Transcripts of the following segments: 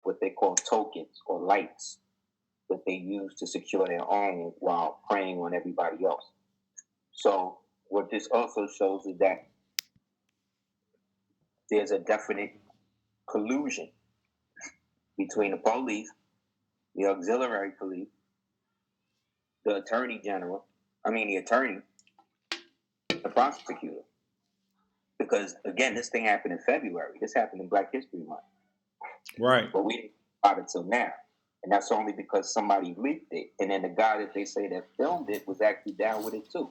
what they call tokens or lights that they use to secure their own while preying on everybody else. So what this also shows is that there's a definite collusion between the police, the auxiliary police, the attorney, the prosecutor. Because again, this thing happened in February. This happened in Black History Month. Right. But we didn't know about it till now. And that's only because somebody leaked it. And then the guy that they say that filmed it was actually down with it too.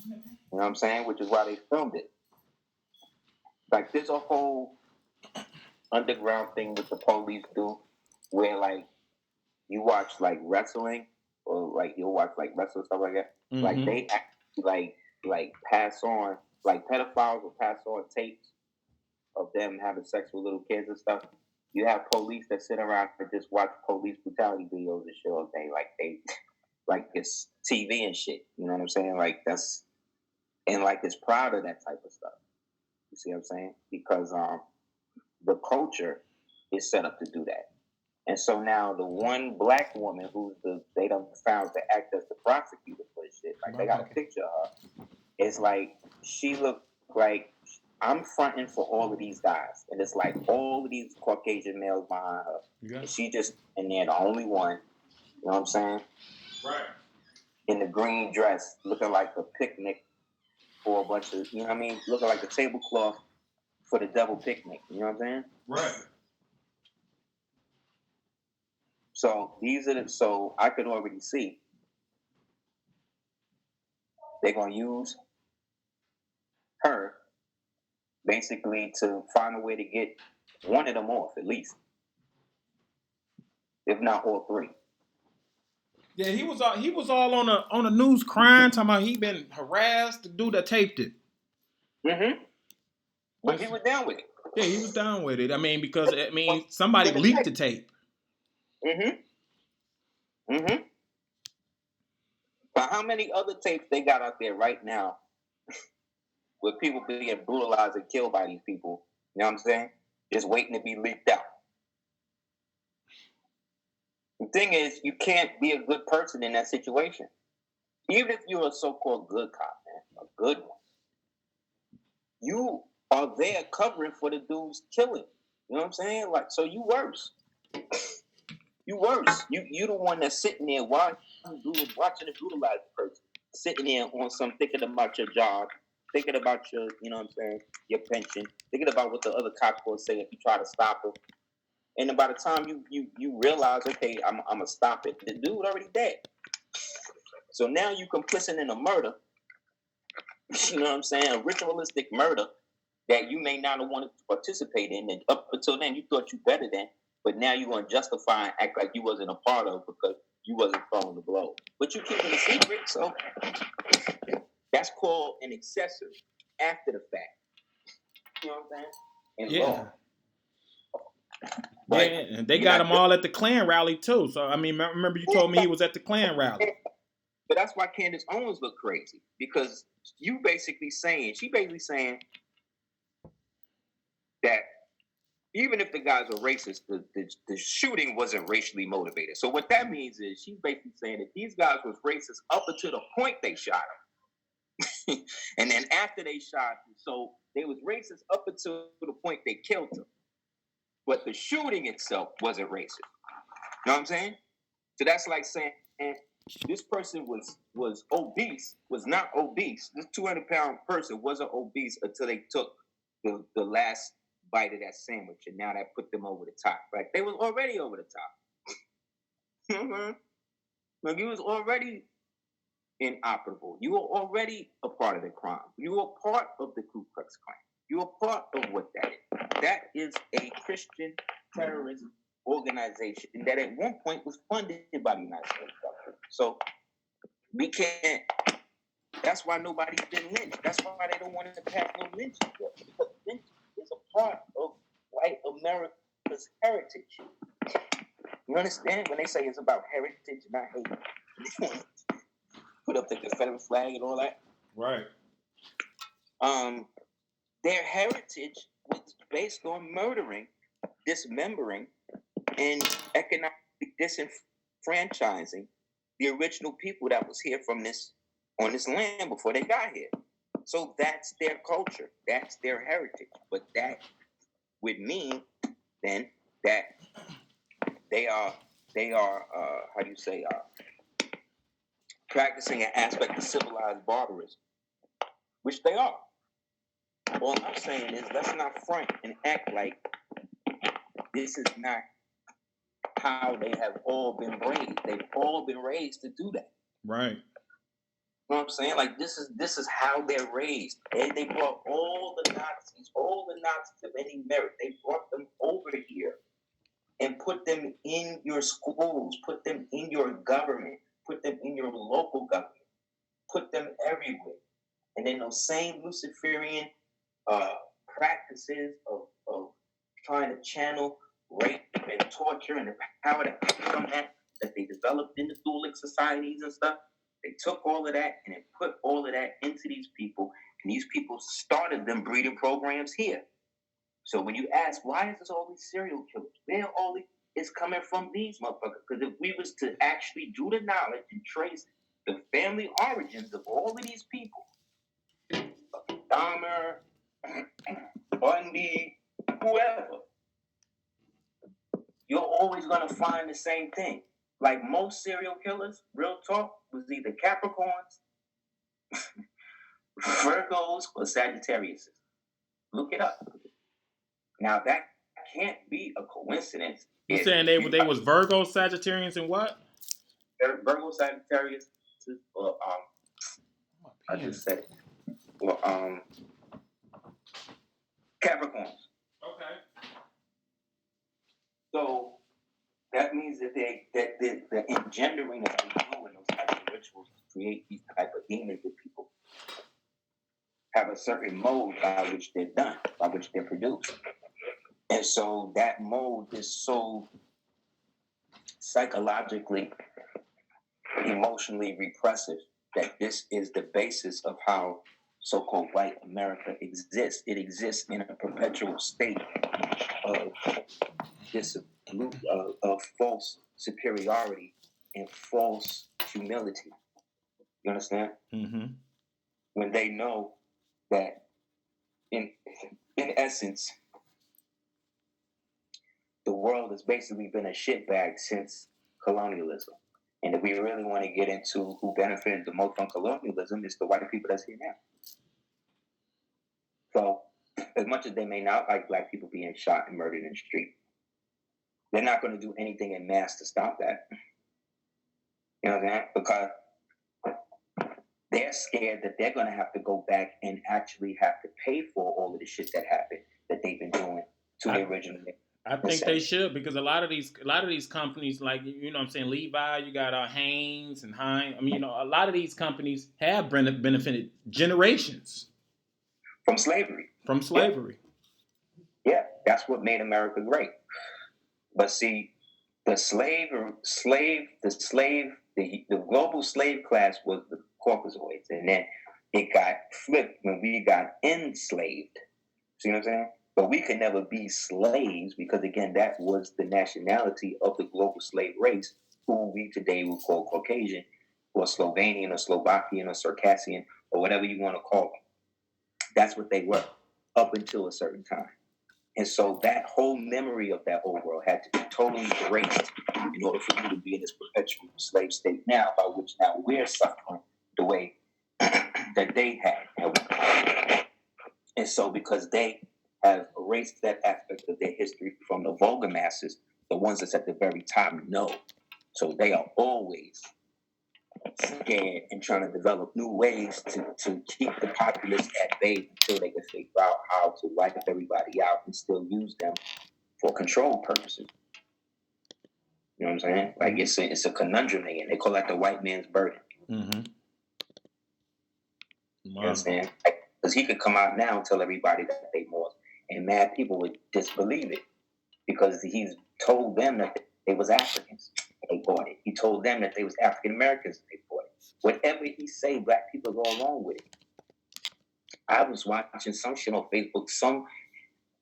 You know what I'm saying? Which is why they filmed it. Like, there's a whole underground thing that the police do where, like, you watch, like, wrestling or, like, you'll watch, like, wrestling, stuff like that. Mm-hmm. Like, they actually, like, pass on, like, pedophiles will pass on tapes of them having sex with little kids and stuff. You have police that sit around and just watch police brutality videos and shit all day. Like, it's TV and shit. You know what I'm saying? Like, that's, and, like, it's proud of that type of stuff. You see what I'm saying? Because the culture is set up to do that. And so now the one black woman they done found to act as the prosecutor for this shit, like, they got a picture of her. It's like, she looked like, I'm fronting for all of these guys. And it's like all of these Caucasian males behind her. Yeah. And she just, and they're the only one. You know what I'm saying? Right. In the green dress, looking like a picnic for a bunch of, you know what I mean? Looking like a tablecloth for the devil picnic. You know what I'm saying? Right. So I could already see they're going to use her basically to find a way to get one of them off, at least. If not all three. Yeah, he was all on the news crying, talking about he been harassed. The dude that taped it. Mm-hmm. But he was down with it. Yeah, he was down with it. I mean, because somebody leaked the tape. Mm-hmm. Mm-hmm. But how many other tapes they got out there right now with people being brutalized and killed by these people? You know what I'm saying? Just waiting to be leaked out. The thing is, you can't be a good person in that situation. Even if you're a so-called good cop, man, a good one. You are there covering for the dudes killing. You know what I'm saying? Like, so you worse. You worse. You the one that's sitting there watching the brutalized person. Sitting there on some thinking about your job, thinking about your, you know what I'm saying, your pension, thinking about what the other cops will say if you try to stop them. And then by the time you realize, okay, I'm gonna stop it, the dude already dead. So now you complicit in a murder, you know what I'm saying, a ritualistic murder that you may not have wanted to participate in, and up until then you thought you better than, but now you're gonna justify and act like you wasn't a part of because you wasn't throwing the blow. But you keep it a secret, so that's called an accessory after the fact. You know what I'm saying? In law. Yeah, and they got him all at the Klan rally too. So I mean, remember you told me he was at the Klan rally. But that's why Candace Owens looked crazy, because she basically saying that even if the guys are racist, the shooting wasn't racially motivated. So what that means is she's basically saying that these guys was racist up until the point they shot him. And then after they shot him, so they was racist up until the point they killed him. But the shooting itself wasn't racist. You know what I'm saying? So that's like saying this person was obese, was not obese. This 200-pound person wasn't obese until they took the last bite of that sandwich, and now that put them over the top. Like, they was already over the top. Mm-hmm. Like, you was already inoperable. You were already a part of the crime. You were part of the Ku Klux Klan. You were part of what that is. That is a Christian terrorist organization that at one point was funded by the United States government. So we can't. That's why nobody's been lynched. That's why they don't want to pass no lynching bill, because lynching is a part of white America's heritage. You understand? When they say it's about heritage, not hate. Put up the Confederate flag and all that. Right. Their heritage was based on murdering, dismembering, and economically disenfranchising the original people that was here on this land before they got here. So that's their culture, that's their heritage. But that would mean then that they are how do you say practicing an aspect of civilized barbarism, which they are. All I'm saying is let's not front and act like this is not how they have all been raised. They've all been raised to do that. Right. You know what I'm saying? Like this is how they're raised. And they brought all the Nazis of any merit. They brought them over here and put them in your schools, put them in your government, put them in your local government, put them everywhere. And then those same Luciferian practices of trying to channel rape and torture and the power that comes from that they developed in the dueling societies and stuff. They took all of that and they put all of that into these people, and these people started them breeding programs here. So when you ask, why is this all these serial killers? Where all is coming from these motherfuckers? Because if we was to actually do the knowledge and trace the family origins of all of these people, Dahmer, Bundy, whoever, you're always going to find the same thing. Like most serial killers, real talk, was either Capricorns, Virgos, or Sagittarius. Look it up. Now that can't be a coincidence. You saying they was Virgo, Sagittarians, and what? Virgo, Sagittarius, or I just said it. Or Capricorns. Okay. So that means that the engendering that they do in those types of rituals to create these type of demons with people have a certain mode by which they're done, by which they're produced. And so that mode is so psychologically, emotionally repressive that this is the basis of how so-called white America exists. It exists in a perpetual state of of false superiority and false humility. You understand? Mm-hmm. When they know that, in essence, the world has basically been a shitbag since colonialism. And if we really want to get into who benefited the most from colonialism, it's the white people that's here now. So, as much as they may not like black people being shot and murdered in the street, they're not going to do anything in mass to stop that. You know what I'm saying? Because they're scared that they're going to have to go back and actually have to pay for all of the shit that happened that they've been doing to the original. I think they should, because a lot of these companies, like, you know what I'm saying, Levi, you got Hanes and Heinz. I mean, you know, a lot of these companies have benefited generations from slavery. Yeah, that's what made America great. But see, the global slave class was the Caucasoids, and then it got flipped when we got enslaved. See what I'm saying? But we could never be slaves because, again, that was the nationality of the global slave race, who we today would call Caucasian, or Slovenian, or Slovakian, or Circassian, or whatever you want to call them. That's what they were up until a certain time. And so that whole memory of that old world had to be totally erased in order for you to be in this perpetual slave state now, by which now we're suffering the way that they had. And so because they have erased that aspect of their history from the vulgar masses, the ones that's at the very top know. So they are always scared and trying to develop new ways to keep the populace at bay until they can figure out how to wipe everybody out and still use them for control purposes. You know what I'm saying? Like it's a conundrum again. They call that the white man's burden. Mm-hmm. You understand? Because he could come out now and tell everybody that they lost, and mad people would disbelieve it because he's told them that they was Africans. They bought it. He told them that they was African Americans. They bought it. Whatever he say, black people go along with it. I was watching some shit on Facebook. Some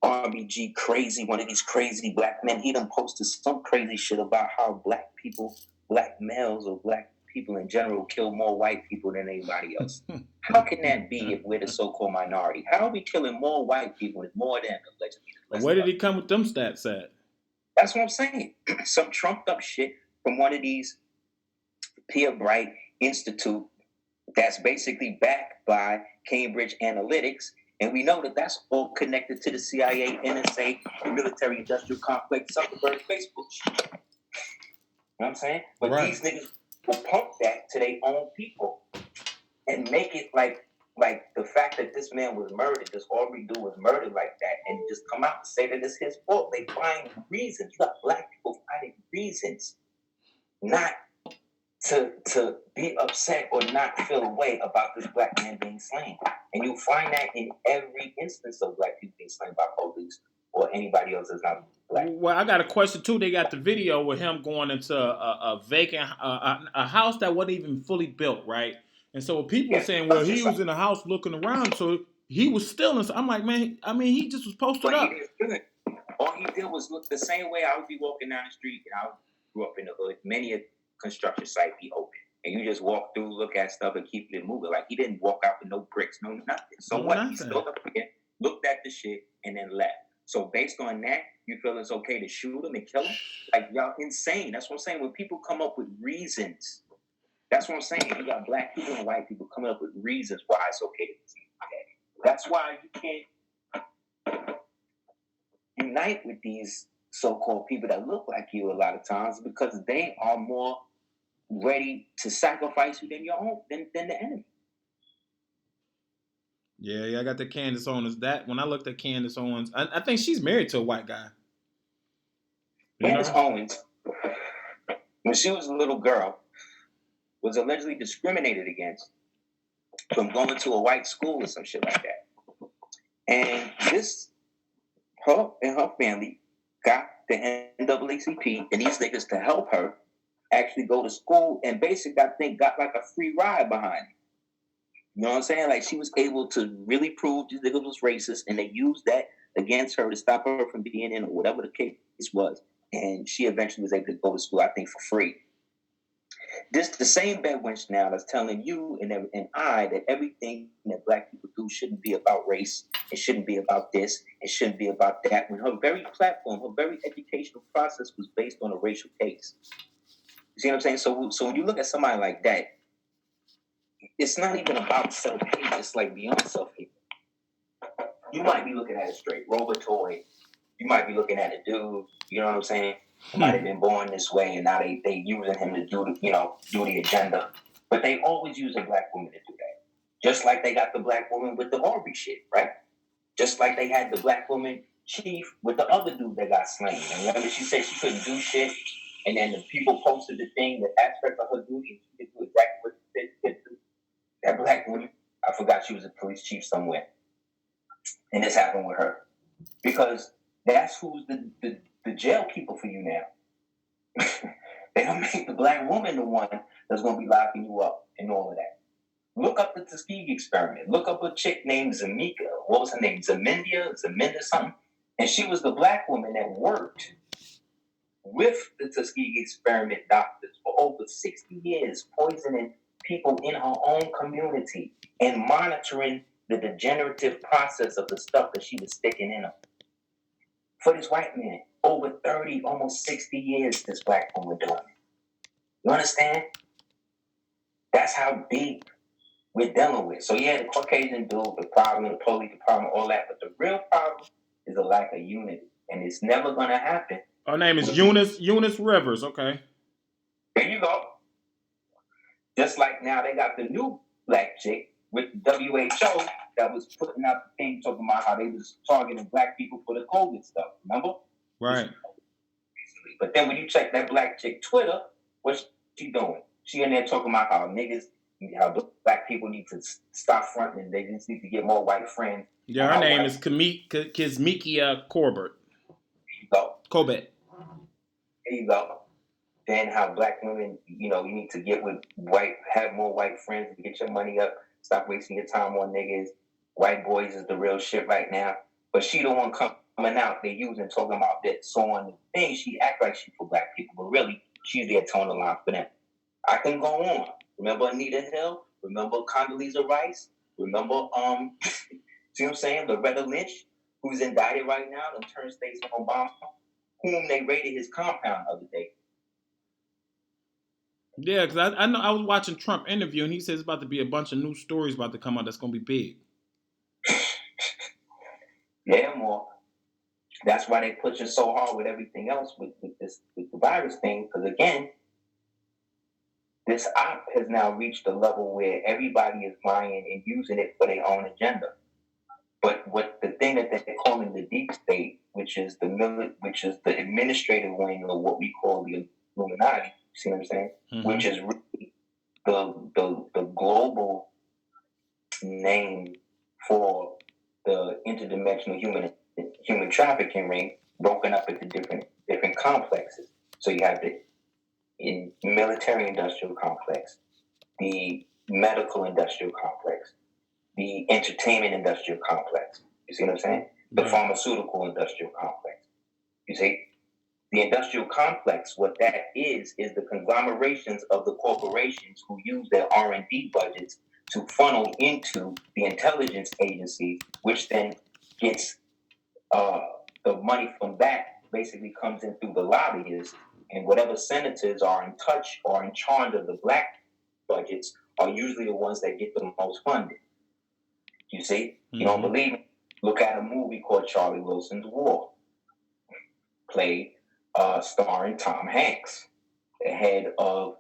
RBG crazy, one of these crazy black men, he done posted some crazy shit about how black people, black males or black people in general kill more white people than anybody else. How can that be if we're the so-called minority? How are we killing more white people and more than allegedly? Where did he come with them stats at? That's what I'm saying. Some trumped up shit from one of these Peer Bright Institute that's basically backed by Cambridge Analytics. And we know that that's all connected to the CIA, NSA, the military industrial complex, Zuckerberg, Facebook shit. You know what I'm saying? But Right. these niggas will pump that to their own people and make it like the fact that this man was murdered, this Aubrey dude was murdered like that, and just come out and say that it's his fault. They find reasons. You got black people finding reasons not to be upset or not feel a way about this black man being slain. And you find that in every instance of black people being slain by police or anybody else that's not black. Well, I got a question too. They got the video with him going into a vacant a house that wasn't even fully built, right? And so people were saying, well, he was in the house looking around, so he was still in. I'm like, man, I mean, he just was posted up. All he did was look the same way I would be walking down the street, and I grew up in the hood. Many a construction site be open, and you just walk through, look at stuff, and keep it moving. Like he didn't walk out with no bricks, no nothing. So No what? nothing. He stood up again, looked at the shit, and then left. So based on that, you feel it's okay to shoot him and kill him? Like y'all insane. That's what I'm saying. When people come up with reasons, that's what I'm saying. You got black people and white people coming up with reasons why it's okay to do that. That's why you can't unite with these so-called people that look like you a lot of times, because they are more ready to sacrifice you than your own than the enemy. Yeah, I got the Candace Owens. That when I looked at Candace Owens, I think she's married to a white guy. Candace Owens, when she was a little girl, was allegedly discriminated against from going to a white school or some shit like that. And her and her family got the NAACP and these niggas to help her actually go to school, and basically, I think, got like a free ride behind it. You know what I'm saying? Like, she was able to really prove these niggas was racist, and they used that against her to stop her from being in, or whatever the case was. And she eventually was able to go to school, I think, for free. This the same bad wench now that's telling you and I that everything that black people do shouldn't be about race. It shouldn't be about this. It shouldn't be about that. When her very platform, her very educational process was based on a racial case. You see what I'm saying? So when you look at somebody like that, it's not even about self-hate. It's like beyond self-hate. You might be looking at it straight, Robotoid. You might be looking at a dude, you know what I'm saying? He might have been born this way, and now they using him to do the agenda. But they always use a black woman to do that. Just like they got the black woman with the Aubrey shit, right? Just like they had the black woman chief with the other dude that got slain. And remember, she said she couldn't do shit, and then the people posted the thing, the aspect of her duty, and she could do exactly what she said. That black woman, I forgot she was a police chief somewhere. And this happened with her. Because that's who's the jail keeper for you now. They don't make the black woman the one that's going to be locking you up and all of that. Look up the Tuskegee experiment. Look up a chick named Zamika. What was her name? Zaminda something. And she was the black woman that worked with the Tuskegee experiment doctors for over 60 years, poisoning people in her own community and monitoring the degenerative process of the stuff that she was sticking in them. For this white man, over 30, almost 60 years, this black woman doing it. You understand? That's how deep we're dealing with. So yeah, the Caucasian dude, the problem, the police department, all that, but the real problem is a lack of unity. And it's never gonna happen. Her name is Eunice Rivers, okay. There you go. Just like now they got the new black chick with the WHO that was putting out the thing talking about how they was targeting black people for the COVID stuff. Remember? Right. But then when you check that black chick Twitter, what's she doing? She in there talking about how niggas, how black people need to stop fronting and they just need to get more white friends. Yeah, her name is Kizmikia Corbett. There you go. Corbett. There you go. Then how black women, you need to get with have more white friends to get your money up. Stop wasting your time on niggas. White boys is the real shit right now. But she the one coming out, they using talking about this. So on the thing, she act like she for black people, but really she's there towing the line for them. I can go on. Remember Anita Hill? Remember Condoleezza Rice? Remember see what I'm saying? Loretta Lynch, who's indicted right now, and turned states on Obama, whom they raided his compound the other day. Yeah, because I know I was watching Trump interview, and he says it's about to be a bunch of new stories about to come out that's going to be big. Yeah, more. That's why they pushing so hard with everything else with the virus thing. Because again, this op has now reached a level where everybody is buying and using it for their own agenda. But what the thing that they're calling the deep state, which is the administrative wing of what we call the Illuminati, see what I'm saying? Mm-hmm. Which is really the global name for the interdimensional human trafficking ring, broken up into different complexes. So you have the military industrial complex, the medical industrial complex, the entertainment industrial complex. You see what I'm saying? The pharmaceutical industrial complex. You see? The industrial complex, what that is the conglomerations of the corporations who use their R&D budgets to funnel into the intelligence agencies, which then gets the money from that basically comes in through the lobbyists, and whatever senators are in touch or in charge of the black budgets are usually the ones that get the most funded. You see? Mm-hmm. You don't believe me? Look at a movie called Charlie Wilson's War, played starring Tom Hanks, the head of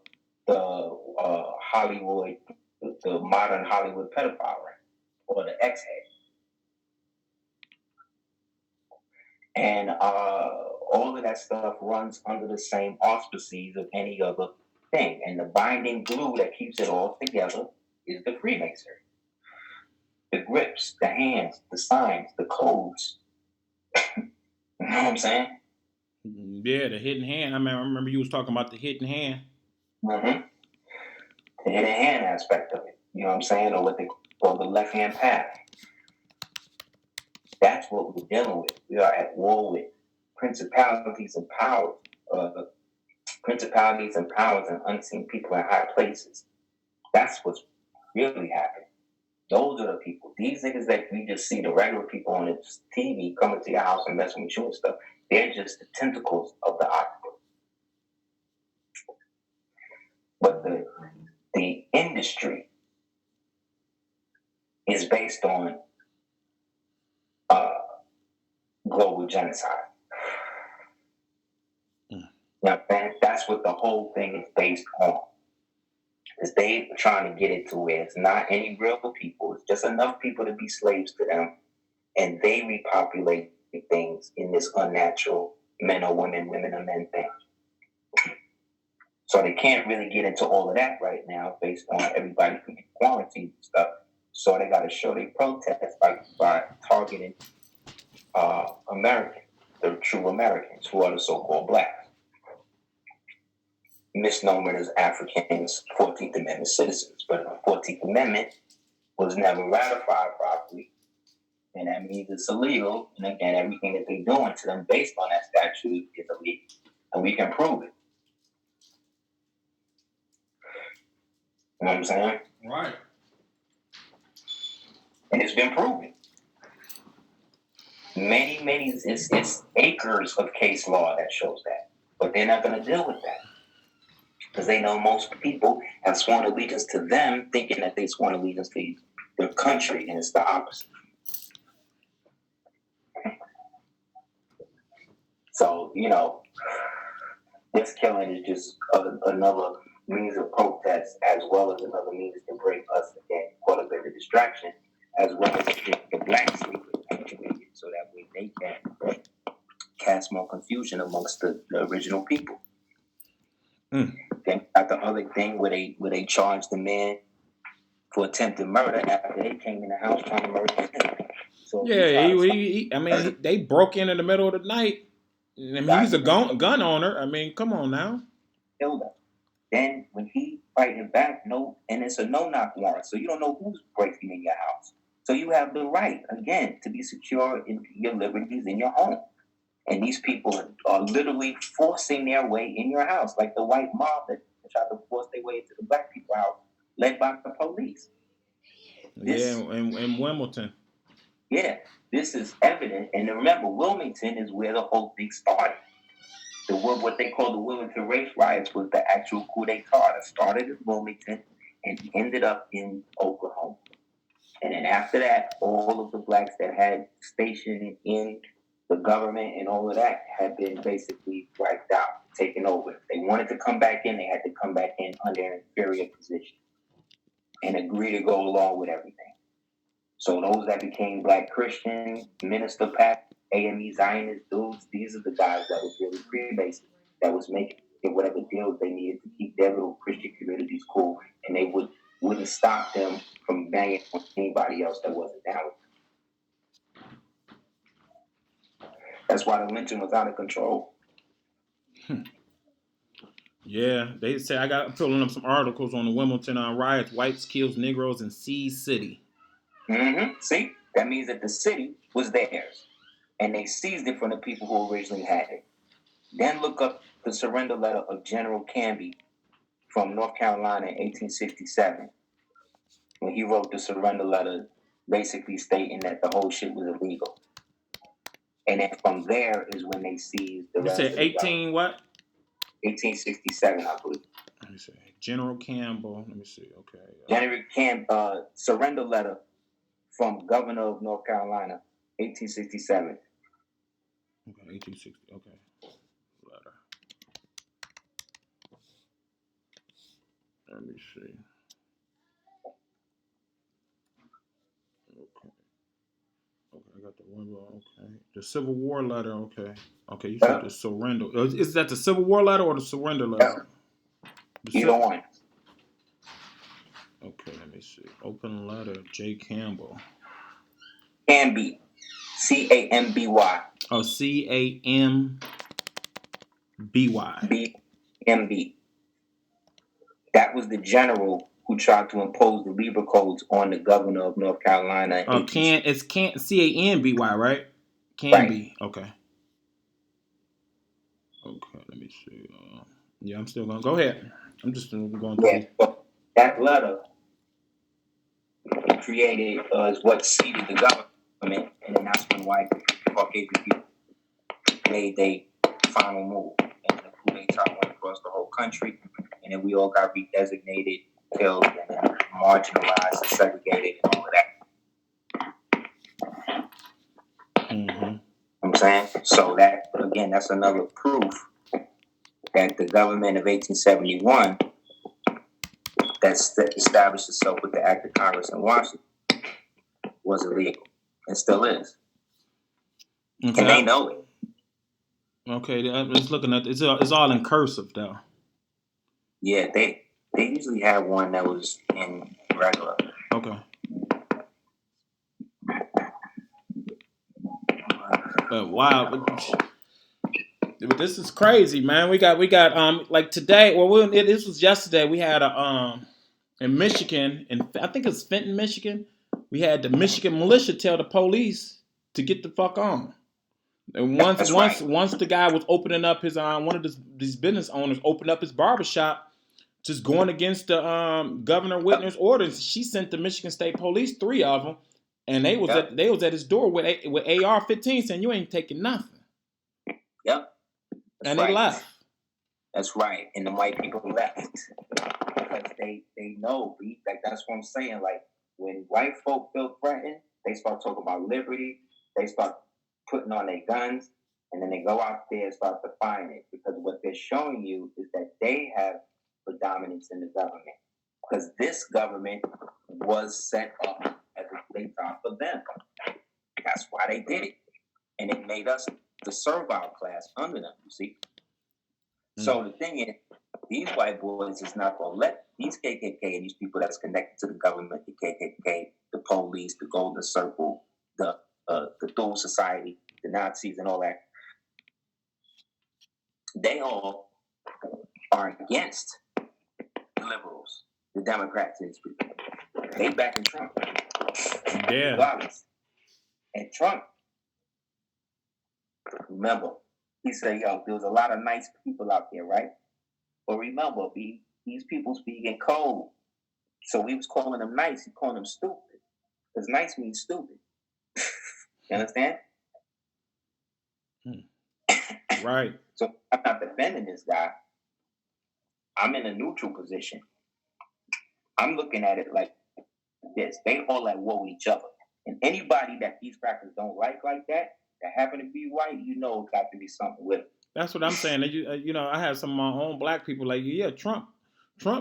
the Hollywood, the modern Hollywood pedophile ring, or the ex-head. And all of that stuff runs under the same auspices of any other thing. And the binding glue that keeps it all together is the Freemasonry. The grips, the hands, the signs, the codes. You know what I'm saying? Yeah, the hidden hand. I remember you was talking about the hidden hand. Mm-hmm. The hidden hand aspect of it. You know what I'm saying? Or what they call the left-hand path. That's what we're dealing with. We are at war with principalities and powers. Principalities and powers and unseen people in high places. That's what's really happening. Those are the people. These niggas that we just see, the regular people on the TV coming to your house and messing with you and stuff, they're just the tentacles of the octopus. But the industry is based on global genocide. Now, that's what the whole thing is based on. Because they're trying to get it to where it's not any real people. It's just enough people to be slaves to them. And they repopulate things in this unnatural men or women, women or men thing. So they can't really get into all of that right now based on everybody being quarantined and stuff. So they got to show their protest by targeting Americans, the true Americans, who are the so-called blacks. Misnomer as Africans, 14th Amendment citizens. But the 14th Amendment was never ratified properly, and that means it's illegal. And again, everything that they're doing to them based on that statute is illegal. And we can prove it. You know what I'm saying? Right. And it's been proven. Many, it's acres of case law that shows that. But they're not going to deal with that. Because they know most people have sworn allegiance to them, thinking that they sworn allegiance to their country, and it's the opposite. So, this killing is just another means of protest, as well as another means to bring us again, call it a distraction, as well as the black sleepers, so that way they can cast more confusion amongst the original people. Then got the other thing where they charged the man for attempted murder after they came in the house trying to murder him. So yeah, they broke in the middle of the night. He's a gun owner. Come on now. Killed him. Then when he fighting back, and it's a no-knock warrant, so you don't know who's breaking in your house. So you have the right, again, to be secure in your liberties in your home. And these people are literally forcing their way in your house, like the white mob that tried to force their way into the black people house, led by the police. Yeah, in Wimbledon. Yeah, this is evident. And remember, Wilmington is where the whole thing started. What they call the Wilmington race riots was the actual coup d'etat that started in Wilmington and ended up in Oklahoma. And then after that, all of the blacks that had stationed in the government and all of that had been basically wiped out, taken over. If they wanted to come back in, they had to come back in under an inferior position and agree to go along with everything. So those that became black Christian, minister pack, AME Zionist dudes, these are the guys that was really freebasing, that was making whatever deals they needed to keep their little Christian communities cool, and they wouldn't stop them from banging on anybody else that wasn't down with them. That's why the lynching was out of control. Yeah, they say I got pulling up some articles on the Wimbledon riots. Whites kills Negroes in Seas City. Mm-hmm. See, that means that the city was theirs, and they seized it from the people who originally had it. Then look up the surrender letter of General Canby from North Carolina in 1867, when he wrote the surrender letter, basically stating that the whole shit was illegal. And then from there is when they seized the rest You of said the 18 government. what? 1867, I believe. Let me see. General Campbell. Let me see. Okay. General Campbell surrender letter from Governor of North Carolina, 1867. Okay, 1860. Okay. Letter. Let me see. Okay. Okay, I got the one. Okay. The Civil War letter. Okay. Okay, you said the surrender. Is that the Civil War letter or the surrender letter? Either one. Okay, let me see. Open letter, J. Campbell. Canby. C-A-M-B-Y. Oh, C-A-M-B-Y. B-M-B. That was the general who tried to impose the Lieber codes on the governor of North Carolina. It's C-A-N-B-Y, right? Canby. Right. Okay. Okay, let me see. Yeah, I'm still going. Go ahead. I'm just going through. Yeah, so that letter created is what seeded the government, and then that's when white Caucasian people made their final move, and the coup d'etat went across the whole country, and then we all got redesignated, killed, and then marginalized, and segregated, and all of that. Mm-hmm. I'm saying? So that, again, that's another proof that the government of 1871 that established itself with the Act of Congress in Washington was illegal and still is. Okay. And they know it. Okay, I'm just looking at it. It's all in cursive though. Yeah, they usually have one that was in regular. Okay. But wow, but this is crazy, man. We got like today. Well, this was yesterday. We had a in Michigan, and I think it's Fenton, Michigan. We had the Michigan militia tell the police to get the fuck on. And once the guy was opening up his one of these business owners opened up his barbershop, just going against the Governor Whitner's orders, she sent the Michigan State Police 3 of them, and they was at his door with AR-15 saying you ain't taking nothing. Yep. And they left. That's right. And the white people left because they know. Like that's what I'm saying. Like when white folk feel threatened, they start talking about liberty. They start putting on their guns, and then they go out there and start defying it, because what they're showing you is that they have predominance in the government, because this government was set up as a playtime for them. That's why they did it, and it made us the servile class under them. You see. So the thing is, these white boys is not going to let these KKK and these people that's connected to the government, the KKK, the police, the Golden Circle, the Thule Society, the Nazis, and all that. They all are against the liberals, the Democrats, and these people. They back in Trump. Yeah. Regardless. And Trump, remember, he said, yo, there was a lot of nice people out there, right? But remember, these people speak in code. So we was calling them nice, he calling them stupid. Because nice means stupid. You understand? Right. So I'm not defending this guy. I'm in a neutral position. I'm looking at it like this. They all at war with each other. And anybody that these crackers don't like that happen to be white, you know it got to be something with it. That's what I'm saying. You know, I have some of my own black people like, yeah, Trump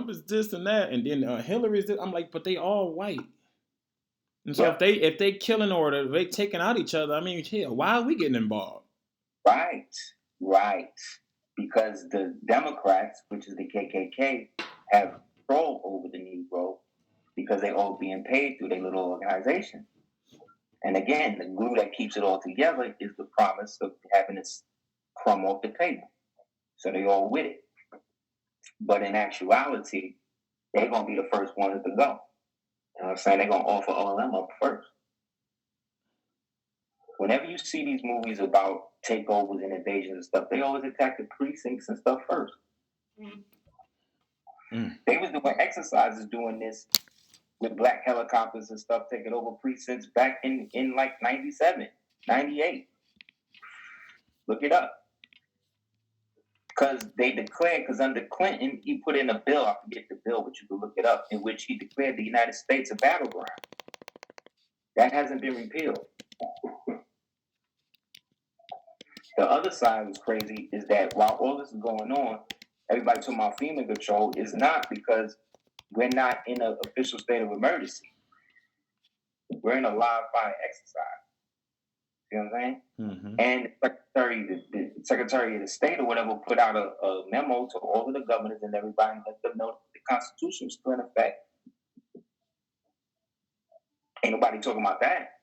is this and that, and then Hillary is this. I'm like, but they all white. And so if they killing or they taking out each other, I mean, hell, why are we getting involved? Right. Because the Democrats, which is the KKK, have control over the Negro because they all being paid through their little organization. And again, the glue that keeps it all together is the promise of having this crumb off the table. So they all with it. But in actuality, they're going to be the first ones to go. You know what I'm saying? They're going to offer all of them up first. Whenever you see these movies about takeovers and invasions and stuff, they always attack the precincts and stuff first. They was doing exercises doing this with black helicopters and stuff taking over precincts back in like 97, 98. Look it up. Because they declared, because under Clinton, he put in a bill, I forget the bill, but you can look it up, in which he declared the United States a battleground. That hasn't been repealed. The other side was crazy is that while all this is going on, everybody talking about FEMA control is not because we're not in an official state of emergency. We're in a live fire exercise. You know what I'm saying? Mm-hmm. And the Secretary of the State or whatever put out a memo to all of the governors and everybody and let them know that the Constitution is still in effect. Ain't nobody talking about that.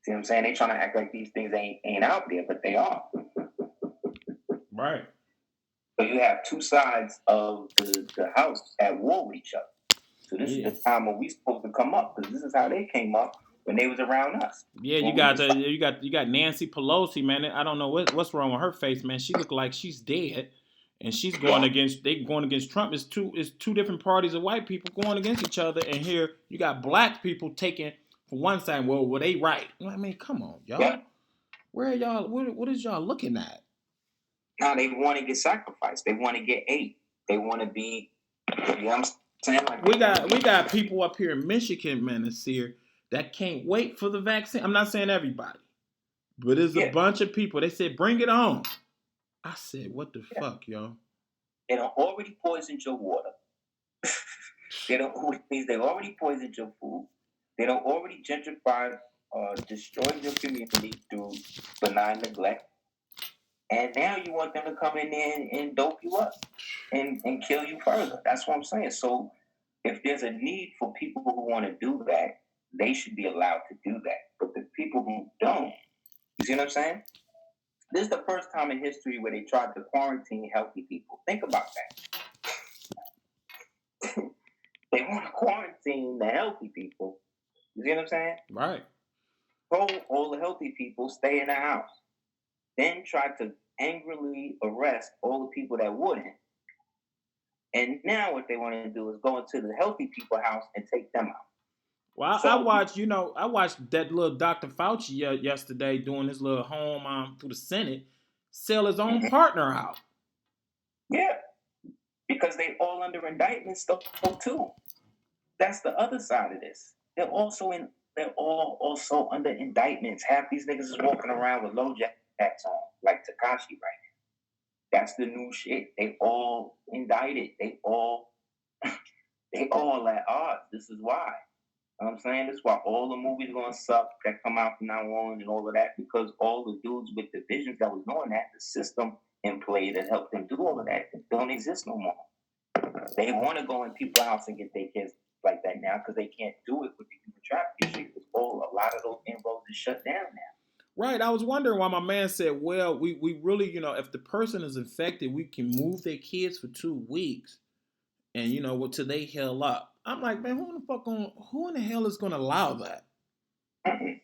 See what I'm saying? They trying to act like these things ain't out there, but they are. Right. So you have two sides of the house at war with each other. So this is the time when we supposed to come up, because this is how they came up when they was around us. Yeah, you got Nancy Pelosi, man. I don't know what's wrong with her face, man. She look like she's dead, and she's going against Trump. It's two different parties of white people going against each other, and here you got black people taking for one side. Well, were they right? I mean, come on, y'all. Yeah. Where are y'all? What is y'all looking at? Now they want to get sacrificed. They want to get ate. They want to be. You know what I'm saying? Like we got people up here in Michigan, man, Aseer, that can't wait for the vaccine. I'm not saying everybody, but there's a bunch of people. They said, "Bring it on." I said, "What the fuck, yo?" They don't already poisoned your water. They already poisoned your food. They don't already gentrified, destroyed your community through benign neglect. And now you want them to come in there and dope you up and kill you further. That's what I'm saying. So if there's a need for people who want to do that, they should be allowed to do that. But the people who don't, you see what I'm saying? This is the first time in history where they tried to quarantine healthy people. Think about that. They want to quarantine the healthy people. You see what I'm saying? Right. Told all the healthy people stay in the house. Then try to angrily arrest all the people that wouldn't. And now what they want to do is go into the healthy people house and take them out. Well, I watched that little Dr. Fauci yesterday doing his little home through the Senate sell his own partner out. Yeah, because they all under indictment stuff too. That's the other side of this. They're all also under indictments. Half these niggas is walking around with low jacks on, like Tekashi right now. That's the new shit. They all indicted. They all at odds. This is why. You know what I'm saying? This is why all the movies gonna suck that come out from now on and all of that, because all the dudes with the visions that was doing that, the system in play that helped them do all of that, don't exist no more. They want to go in people's house and get their kids like that now because they can't do it with the human trafficking shit. Because a lot of those inroads is shut down now. Right. I was wondering why my man said, well, we really, if the person is infected, we can move their kids for 2 weeks and, till they heal up. I'm like, man, who in the hell is gonna allow that? Mm-mm.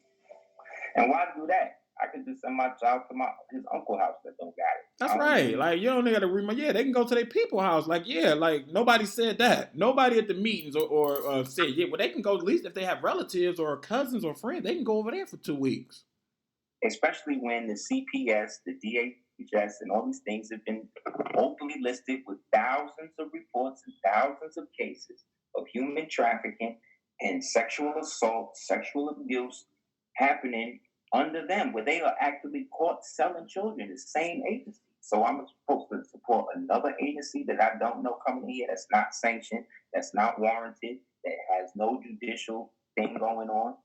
And why do that? I could just send my child to his uncle house that don't got it. That's I don't right. need. Like, you don't gotta remember. Yeah, they can go to their people house. Like, yeah, like nobody said that. Nobody at the meetings or said, yeah, well, they can go at least if they have relatives or cousins or friends. They can go over there for 2 weeks. Especially when the CPS, the DHS, and all these things have been openly listed with thousands of reports and thousands of cases of human trafficking and sexual assault, sexual abuse happening under them, where they are actively caught selling children, the same agency. So I'm supposed to support another agency that I don't know coming here that's not sanctioned, that's not warranted, that has no judicial thing going on.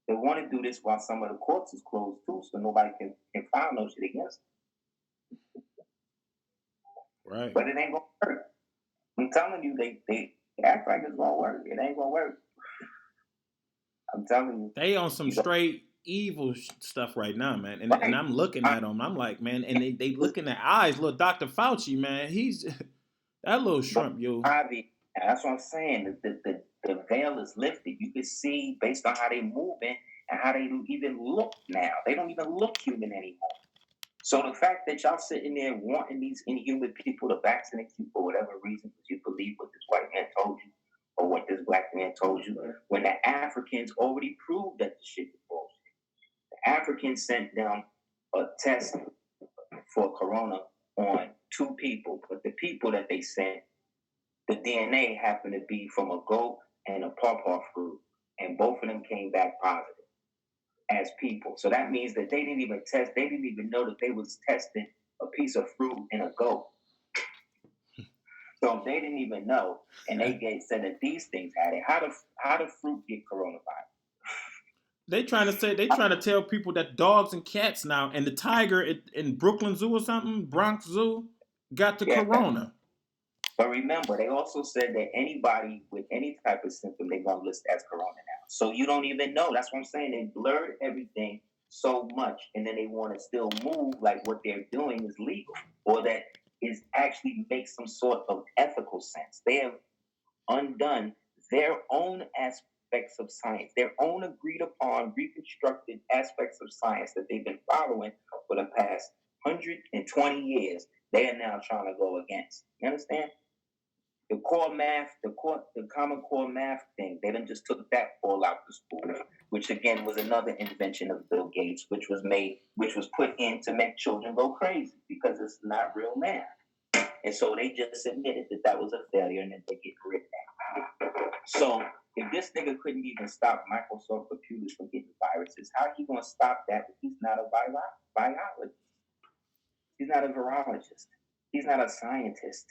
They want to do this while some of the courts is closed too, so nobody can file no shit against them. Right. But it ain't gonna work. I'm telling you, they act like it's gonna work. It ain't gonna work. I'm telling you. They on some straight evil stuff right now, man. And I'm looking at them. I'm like, man, and they look in their eyes. Little Dr. Fauci, man, he's that little shrimp, yo. That's what I'm saying. The veil is lifted. You can see based on how they moving and how they even look now. They don't even look human anymore. So the fact that y'all sitting there wanting these inhuman people to vaccinate you for whatever reason, because you believe what this white man told you or what this black man told you, when the Africans already proved that the shit was bullshit. The Africans sent them a test for corona on 2 people, but the people that they sent, the DNA happened to be from a goat and a pawpaw fruit, and both of them came back positive as people. So that means that they didn't even test, they didn't even know that they was testing a piece of fruit in a goat. So they didn't even know, and they said that these things had it. How do fruit get coronavirus? They trying to tell people that dogs and cats now and the tiger in Brooklyn Zoo or something, Bronx Zoo, got the corona. But remember, they also said that anybody with any type of symptom, they're going to list as corona now. So you don't even know. That's what I'm saying. They blurred everything so much, and then they want to still move like what they're doing is legal or that is actually makes some sort of ethical sense. They have undone their own aspects of science, their own agreed upon, reconstructed aspects of science that they've been following for the past 120 years. They are now trying to go against. You understand? The core math, the common core math thing, they done just took that all out the school, which again was another invention of Bill Gates, which was put in to make children go crazy because it's not real math. And so they just admitted that was a failure and that they get rid of that. So if this nigga couldn't even stop Microsoft computers from getting viruses, how are he gonna stop that if he's not a biologist? He's not a virologist. He's not a scientist.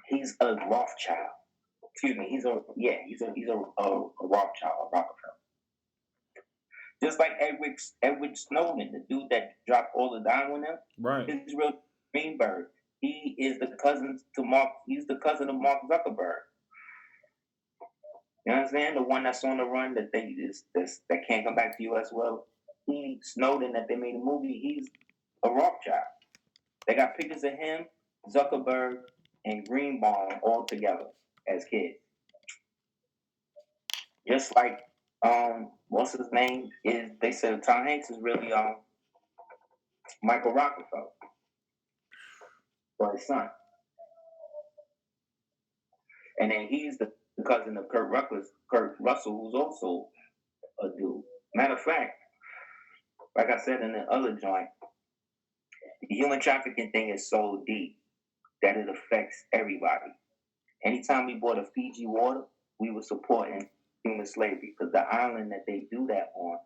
He's a Rothschild. Excuse me. He's a Rothschild, a Rockefeller. Just like Edward Snowden, the dude that dropped all the dime on them. Right. His real Greenberg. He is the cousin to Mark. He's the cousin of Mark Zuckerberg. You understand? The one that's on the run that that can't come back to U.S. Well, he Snowden that they made a movie. He's a Rothschild. They got pictures of him, Zuckerberg, and Greenbaum all together as kids. Just like what's his name is? They said Tom Hanks is really Michael Rockefeller or his son, and then he's the cousin of Kurt Russell, who's also a dude. Matter of fact, like I said in the other joint, the human trafficking thing is so deep that it affects everybody. Anytime we bought a Fiji water, we were supporting human slavery because the island that they do that on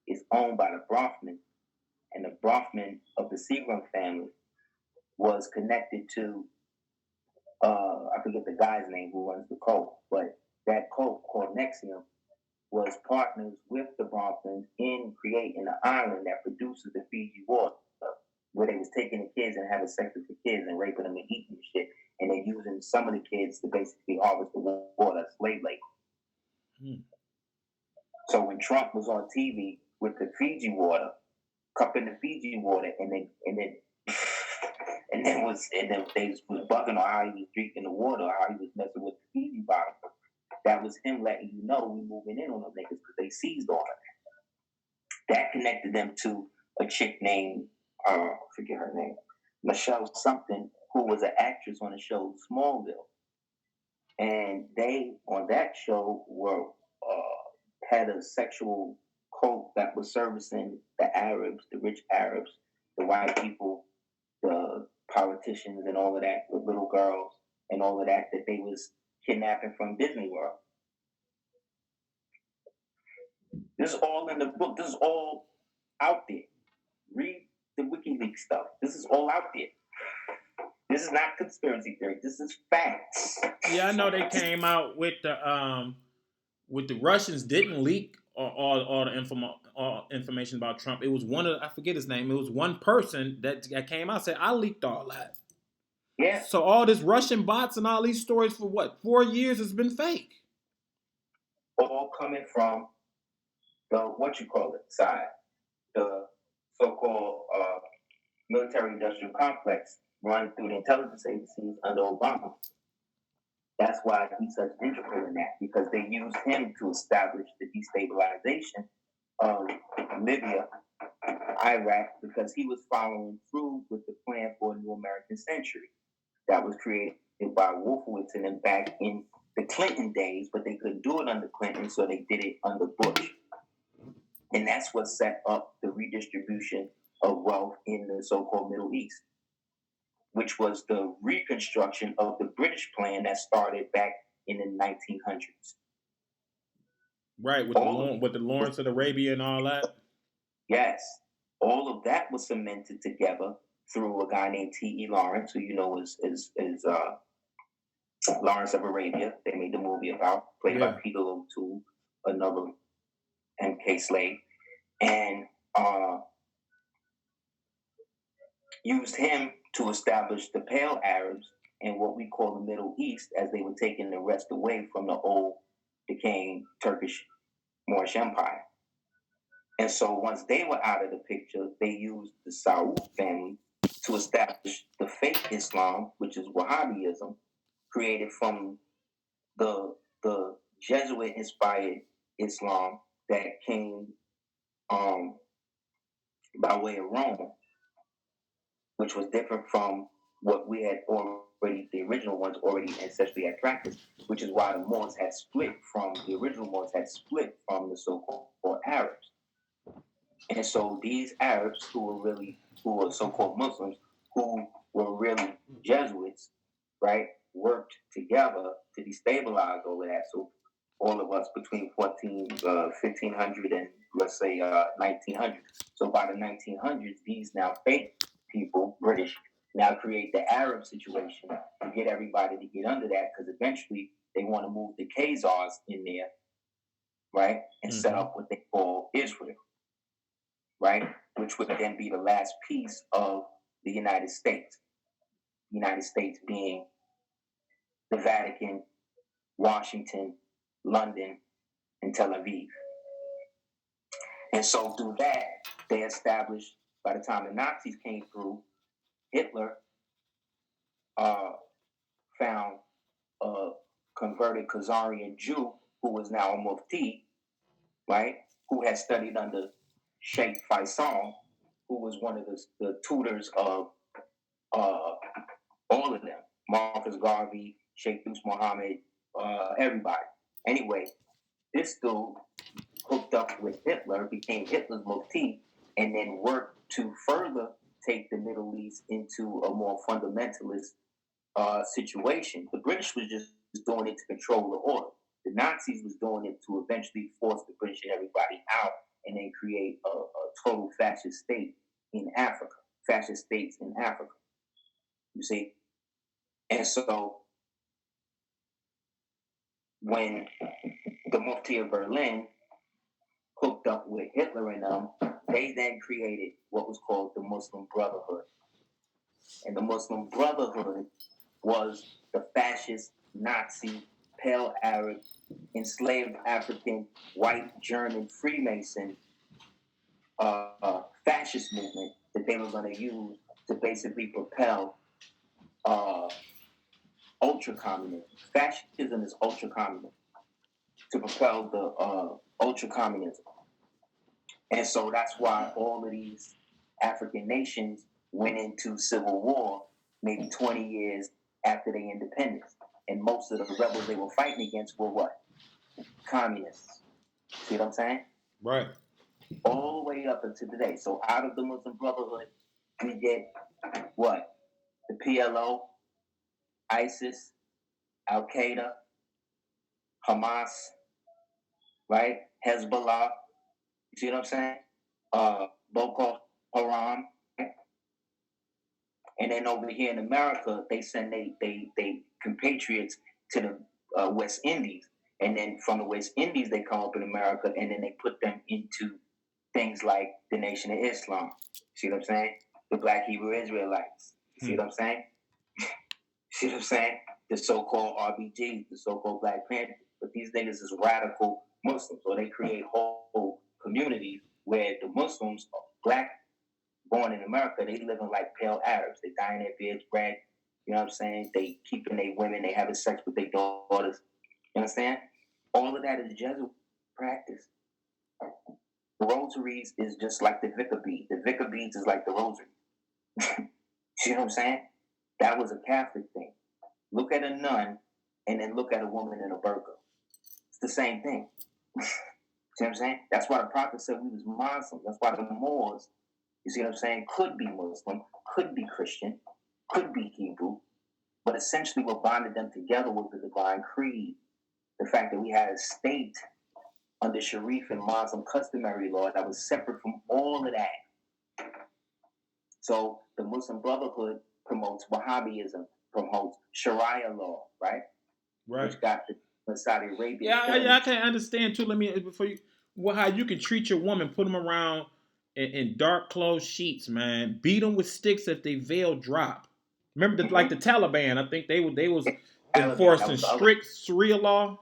is owned by the Bronfman, and the Bronfman of the Seagram family was connected to I forget the guy's name who runs the cult, but that cult called Nexium was partners with the Bronfmans in creating an island that produces the Fiji water, where they was taking the kids and having sex with the kids and raping them and eating the shit, and they're using some of the kids to basically harvest the water, slave labor. So when Trump was on TV with the Fiji water, cupping the Fiji water, and then they was bugging on how he was drinking the water, how he was messing with the Fiji bottle. that was him letting you know we moving in on them niggas because they seized on it. That connected them to a chick named, I forget her name, Michelle something, who was an actress on the show Smallville. And they, on that show, were had a sexual cult that was servicing the Arabs, the rich Arabs, the white people, the politicians and all of that, the little girls and all of that they was kidnapping from Disney World. This is all in the book. This is all out there. Read the WikiLeaks stuff. This is all out there. This is not conspiracy theory. This is facts. Yeah, I know they came out with the Russians didn't leak all the information about Trump. It was one of, I forget his name. It was one person that came out and said, I leaked all that. Yeah. So all this Russian bots and all these stories for what, 4 years has been fake. All coming from the side, the so-called military-industrial complex run through the intelligence agencies under Obama. That's why he's such integral in that, because they used him to establish the destabilization of Libya, Iraq, because he was following through with the plan for a new American century that was created by Wolfowitz and them back in the Clinton days, but they couldn't do it under Clinton, so they did it under Bush. And that's what set up the redistribution of wealth in the so-called Middle East, which was the reconstruction of the British plan that started back in the 1900s. Right, with the Lawrence of Arabia and all that. Yes, all of that was cemented together through a guy named T.E. Lawrence, who you know is Lawrence of Arabia. They made the movie about, played by Peter O'Toole, another MK slave, and used him to establish the Pale Arabs and what we call the Middle East, as they were taking the rest away from the old decaying Turkish Moorish Empire. And so once they were out of the picture, they used the Saud family to establish the fake Islam, which is Wahhabism, created from the Jesuit-inspired Islam that came by way of Rome, which was different from what we had already, the original ones already ancestrally had practiced, which is why the Moors had split from, the original Moors had split from the so-called Arabs. And so these Arabs who were so-called Muslims, who were really Jesuits, right, worked together to destabilize all of that. So all of us between 1500 and let's say 1900. So by the 1900s, these now fake people, British, now create the Arab situation to get everybody to get under that, because eventually they want to move the Khazars in there, right, and set up what they call Israel, right, which would then be the last piece of the United States. The United States being the Vatican, Washington, London, and Tel Aviv. And so through that, they established, by the time the Nazis came through, Hitler found a converted Khazarian Jew who was now a Mufti, right, who had studied under Sheikh Faisal, who was one of the tutors of all of them, Marcus Garvey, Sheikh Yusuf Muhammad, everybody. Anyway, this dude hooked up with Hitler, became Hitler's Mufti, and then worked to further take the Middle East into a more fundamentalist situation. The British was just doing it to control the order. The Nazis was doing it to eventually force the British and everybody out, and then create a total fascist state in Africa, fascist states in Africa. You see? And so when the Mufti of Berlin hooked up with Hitler and them, they then created what was called the Muslim Brotherhood. And the Muslim Brotherhood was the fascist, Nazi, Pale Arab, enslaved African, white German Freemason fascist movement that they were going to use to basically propel ultra-communism. Fascism is ultra-communism. to propel the ultra communism. And so that's why all of these African nations went into civil war maybe 20 years after their independence. And most of the rebels they were fighting against were what? Communists. See what I'm saying? Right. All the way up until today. So out of the Muslim Brotherhood, we get what? The PLO, ISIS, Al Qaeda, Hamas, right? Hezbollah. You see what I'm saying? Boko Haram. And then over here in America, they send they compatriots to the West Indies. And then from the West Indies, they come up in America, and then they put them into things like the Nation of Islam. See what I'm saying? The Black Hebrew Israelites. See what I'm saying? See what I'm saying? The so-called RBGs, the so-called Black Panthers. But these niggas is radical Muslims, so they create whole communities where the Muslims, black, born in America, they living like pale Arabs. They dyeing their beards red. You know what I'm saying? They keeping their women. They having sex with their daughters. You understand? All of that is Jesuit practice. The rosaries is just like the vicar beads. The vicar beads is like the rosary. See what I'm saying? That was a Catholic thing. Look at a nun and then look at a woman in a burqa. It's the same thing. See what I'm saying? That's why the prophet said we was Muslim. That's why the Moors, you see what I'm saying, could be Muslim, could be Christian, could be Hebrew, but essentially what bonded them together was the divine creed. The fact that we had a state under Sharif and Muslim customary law that was separate from all of that. So the Muslim Brotherhood promotes Wahhabism, promotes Sharia law, right? Right. Which got the Saudi Arabia. Yeah, I can't understand too. Let me before you, how you can treat your woman, put them around in dark clothes sheets, man. Beat them with sticks if they veil drop. Remember, like the Taliban, I think they was enforcing strict Sharia law.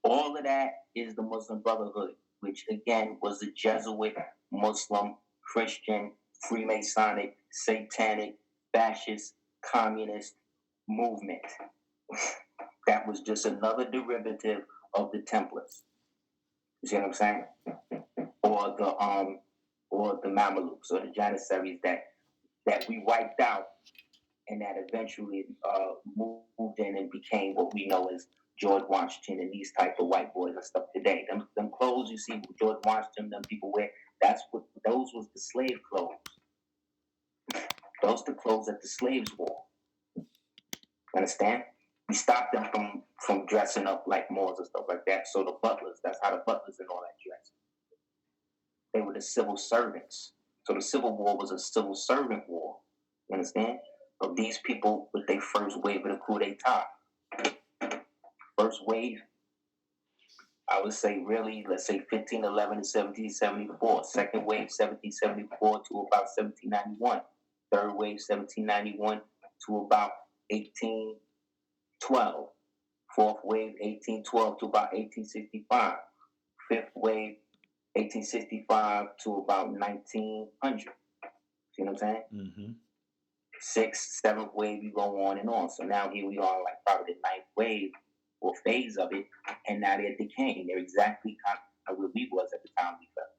All of that is the Muslim Brotherhood, which again was the Jesuit, Muslim, Christian, Freemasonic, Satanic, fascist, communist movement. That was just another derivative of the Templars. You see what I'm saying? Or the Mamelukes or the Janissaries that we wiped out, and that eventually moved in and became what we know as George Washington and these type of white boys and stuff today. Them clothes you see George Washington, them people wear, those was the slave clothes. Those the clothes that the slaves wore. Understand? We stopped them from dressing up like Moors and stuff like that. So the butlers, that's how the butlers and all that dress. They were the civil servants. So the Civil War was a civil servant war. You understand? Of these people with their first wave of the coup d'etat. First wave, I would say really, let's say 1511 to 1774. Second wave, 1774 to about 1791. Third wave, 1791 to about 1812. Fourth wave, 1812 to about 1865. Fifth wave, 1865 to about 1900. See what I'm saying? Mm-hmm. Sixth, seventh wave, you go on and on. So now here we are, like probably the ninth wave or phase of it, and now they're decaying. They're exactly kind of where we was at the time we fell.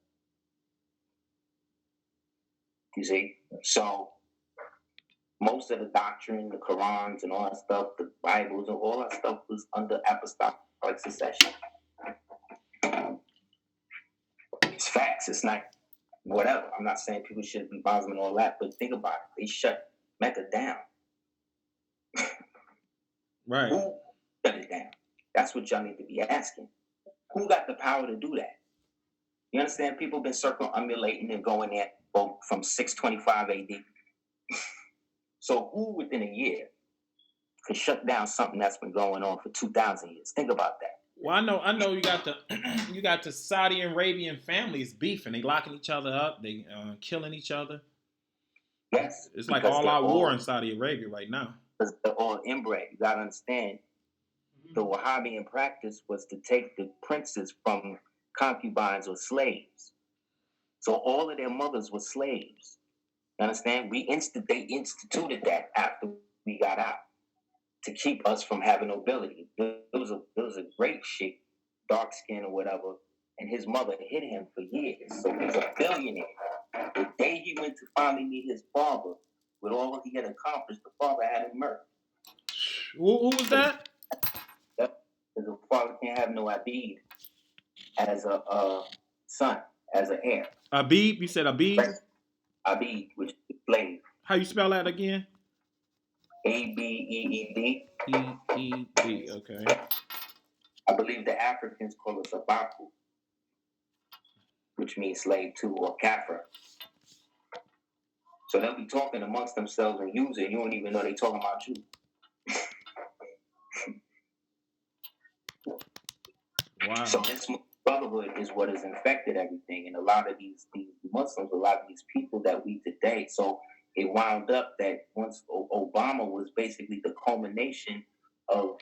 You see? So most of the doctrine, the Qurans and all that stuff, the Bibles and all that stuff was under apostolic succession. It's facts. It's not whatever. I'm not saying people shouldn't be Muslim and all that, but think about it. They shut Mecca down. Right. Who shut it down? That's what y'all need to be asking. Who got the power to do that? You understand? People have been circumambulating and going there from 625 AD. So who within a year could shut down something that's been going on for 2,000 years? Think about that. Well, I know you got the Saudi Arabian families beefing. They locking each other up. They killing each other. Yes. It's like all out war in Saudi Arabia right now. Because they're all inbred. You got to understand, the Wahhabian practice was to take the princes from concubines or slaves. So all of their mothers were slaves. You understand? They instituted that after we got out to keep us from having nobility. It was a great sheikh dark skin or whatever, and his mother hid him for years. So he's a billionaire. The day he went to finally meet his father, with all he had accomplished, the father had him murdered. Who was that? Because the father can't have no Abid as a son, as an heir. Abib? You said Abib? Right? Abid, which is slave. How you spell that again? Abeed. E-E-D, okay. I believe the Africans call it Sabaku, which means slave too, or Kafir. So they'll be talking amongst themselves and use it. You don't even know they're talking about you. Wow. So this brotherhood is what has infected everything. And a lot of these Muslims, a lot of these people that we today, so it wound up that once Obama was basically the culmination of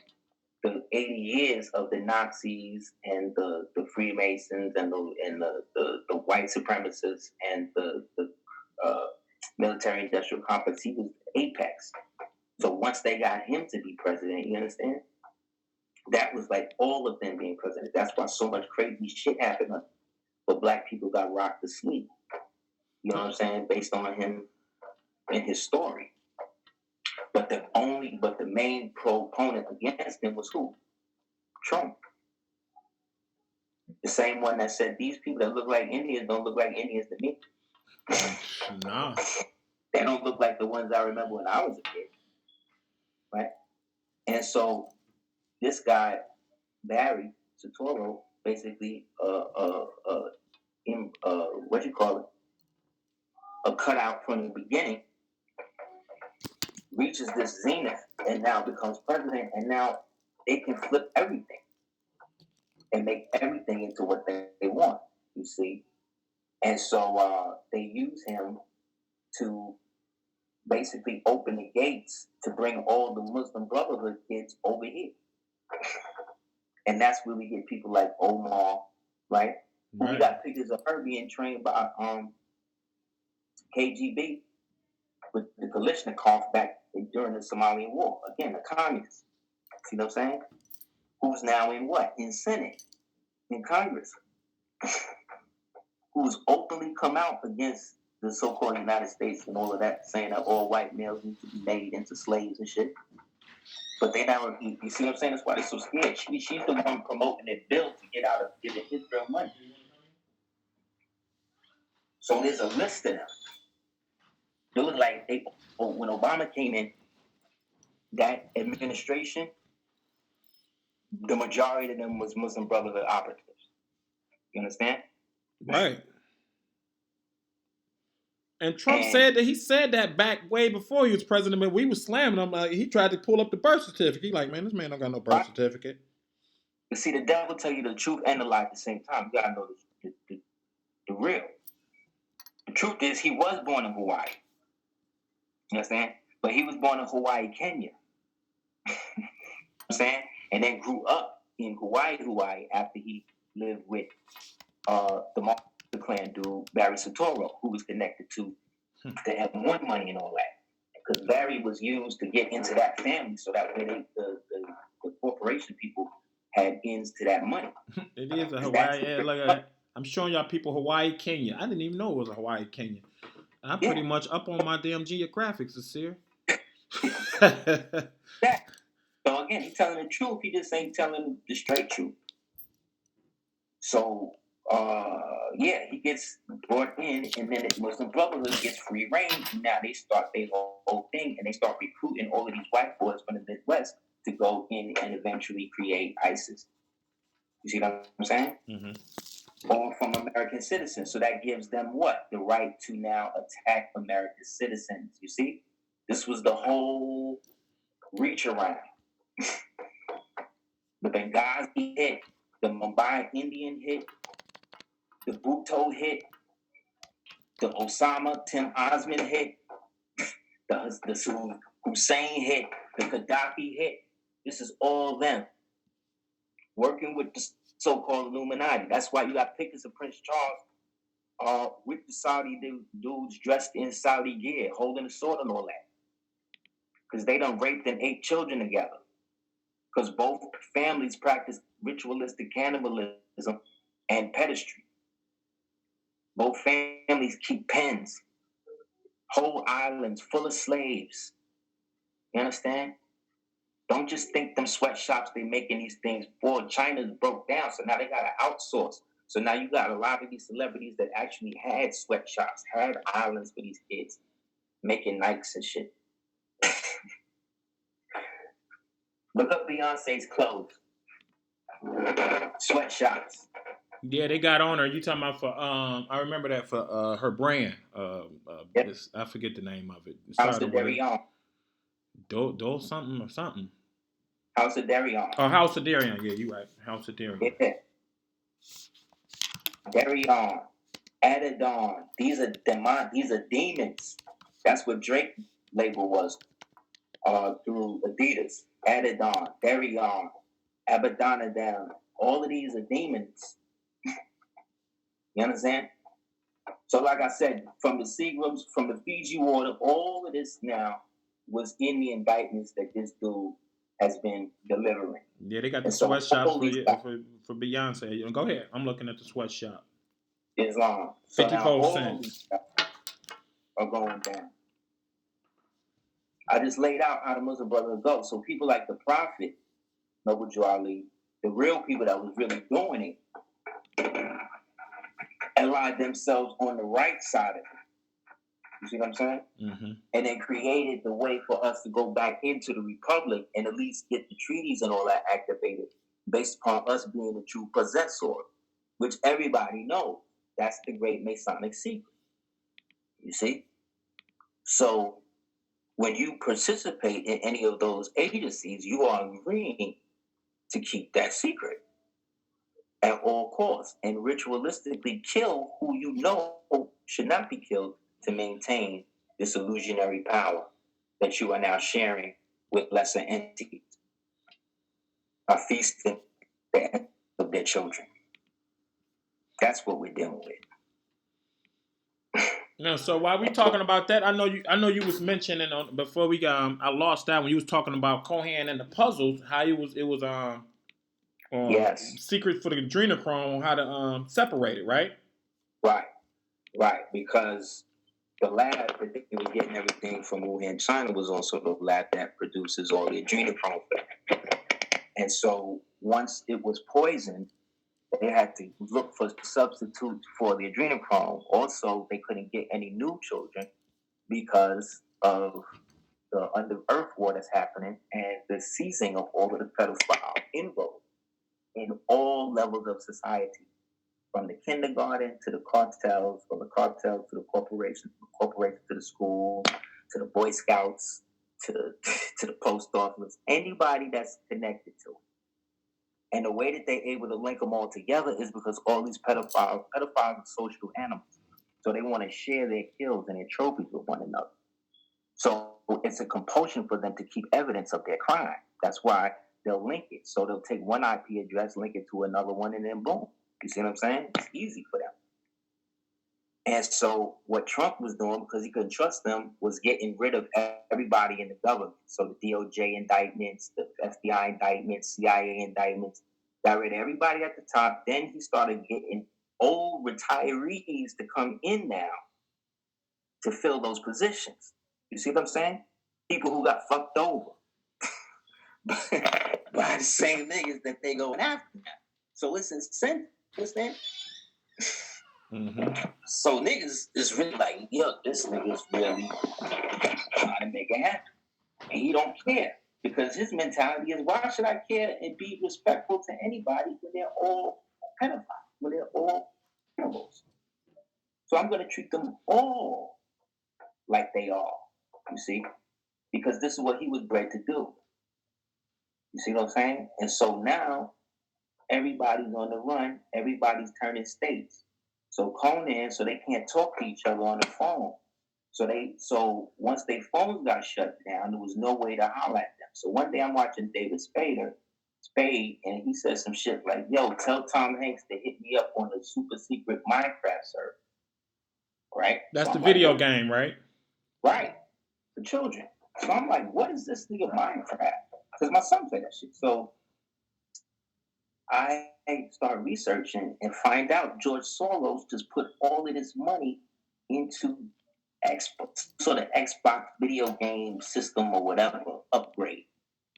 the 80 years of the Nazis and the Freemasons and the white supremacists and the military industrial complex. He was apex. So once they got him to be president, you understand? That was like all of them being president. That's why so much crazy shit happened. But black people got rocked to sleep. You know what I'm saying? Based on him and his story. But the main proponent against him was who? Trump. The same one that said these people that look like Indians don't look like Indians to me. Nah. They don't look like the ones I remember when I was a kid. Right? And so this guy, Barry Soetoro, basically what you call it? A cutout from the beginning, reaches this zenith and now becomes president, and now they can flip everything and make everything into what they want, you see. And so they use him to basically open the gates to bring all the Muslim Brotherhood kids over here. And that's where we get people like Omar, right? Right. We got pictures of her being trained by KGB with the Kalashnikov back during the Somalian War. Again, the communists. See what I'm saying? Who's now in what? In Senate, in Congress. Who's openly come out against the so-called United States and all of that, saying that all white males need to be made into slaves and shit. But they never, you see what I'm saying? That's why they're so scared. She's the one promoting that bill to get out of giving Israel money. So there's a list of them. They look like when Obama came in, that administration, the majority of them was Muslim Brotherhood operatives. You understand? Right. And Trump said that back way before he was president, but we was slamming him. He tried to pull up the birth certificate. He like, man, this man don't got no birth certificate. You see, the devil tell you the truth and the lie at the same time. You gotta know the real. The truth is, he was born in Hawaii. You understand? But he was born in Hawaii, Kenya. You know what I'm saying? And then grew up in Hawaii, after he lived with the Martin Clan dude, Barry Soetoro, who was connected to the M1 money and all that. Because Barry was used to get into that family, so that way the corporation people had ends to that money. It is a Hawaii. I'm showing y'all people Hawaii, Kenya. I didn't even know it was a Hawaii, Kenya. And I'm pretty much up on my damn geographics, Aseer. So again, he's telling the truth. He just ain't telling the straight truth. So he gets brought in, and then the Muslim Brotherhood gets free reign. And now they start their whole thing, and they start recruiting all of these white boys from the Midwest to go in and eventually create ISIS. You see what I'm saying? Mm-hmm. Or from American citizens. So that gives them what? The right to now attack American citizens. You see? This was the whole reach around. The Benghazi hit, the Mumbai Indian hit, the Bhutto hit, the Osama Tim Osman hit, the Hussein hit, the Gaddafi hit. This is all them working with the so-called Illuminati. That's why you got pictures of Prince Charles with the Saudi dudes dressed in Saudi gear, holding a sword and all that. Because they done raped and ate children together. because both families practice ritualistic cannibalism and pedestry. Both families keep pens, whole islands full of slaves. You understand? Don't just think them sweatshops they making these things for. China's broke down, so now they gotta outsource. So now you got a lot of these celebrities that actually had sweatshops, had islands for these kids, making Nikes and shit. Look up Beyonce's clothes. Sweatshops. Yeah, they got on her. You talking about for I remember that for her brand. Yep. I forget the name of it. House of Darion. Do something or something. House of Darion. Oh, House of Darion. Yeah, you right. House of Darion. Yeah. Darion. Adidon. These are demons. That's what Drake label was through Adidas. Adidon, Darion, Abaddonadon. All of these are demons. You understand? So, like I said, from the Seagrams, from the Fiji water, all of this now was in the indictments that this dude has been delivering. Yeah, they got the sweatshops for Beyonce. Go ahead. I'm looking at the sweatshop. Islam. So 54 cents are going down. I just laid out how the Muslim Brotherhood go. So people like the Prophet, Noble Drew Ali, the real people that was really doing it, allied themselves on the right side of it. You see what I'm saying? Mm-hmm. And then created the way for us to go back into the Republic and at least get the treaties and all that activated based upon us being the true possessor, which everybody knows. That's the great Masonic secret. You see? So when you participate in any of those agencies, you are agreeing to keep that secret at all costs and ritualistically kill who you know should not be killed to maintain this illusionary power that you are now sharing with lesser entities, are feasting of their children. That's what we're dealing with. No, so while we talking about that, I know you was mentioning before we got I lost that when you was talking about Cohan and the puzzles, how it was yes, secret for the adrenochrome, how to separate it, right? Right, because the lab that they were getting everything from Wuhan, China, was also the lab that produces all the adrenochrome. And so once it was poisoned, they had to look for substitutes for the adrenochrome. Also, they couldn't get any new children because of the under earth war that's happening and the seizing of all of the pedophile inroads in all levels of society, from the kindergarten to the cartels, from the cartels to the corporations, from the corporations to the school, to the Boy Scouts, to the post office, anybody that's connected to it. And the way that they're able to link them all together is because all these pedophiles are social animals. So they want to share their kills and their trophies with one another. So it's a compulsion for them to keep evidence of their crime. That's why they'll link it. So they'll take one IP address, link it to another one, and then boom. You see what I'm saying? It's easy for them. And so what Trump was doing, because he couldn't trust them, was getting rid of everybody in the government. So the DOJ indictments, the FBI indictments, CIA indictments, got rid of everybody at the top. Then he started getting old retirees to come in now to fill those positions. You see what I'm saying? People who got fucked over by the same niggas that they going after now. So it's incentive. Understand? Mm-hmm. So niggas is really like, yo, this nigga's really trying to make it happen. And he don't care. Because his mentality is, why should I care and be respectful to anybody when they're all pedophiles, when they're all criminals? So I'm going to treat them all like they are, you see? Because this is what he was bred to do. You see what I'm saying? And so now, everybody's on the run. Everybody's turning states. So Conan, so they can't talk to each other on the phone. So once their phones got shut down, there was no way to holler at them. So one day I'm watching David Spade, and he says some shit like, yo, tell Tom Hanks to hit me up on the super secret Minecraft server. Right? That's so the video game, right? Right. For children. So I'm like, what is this nigga Minecraft? Because my son said that shit. So I start researching and find out George Soros just put all of his money into Xbox, sort of Xbox video game system or whatever upgrade.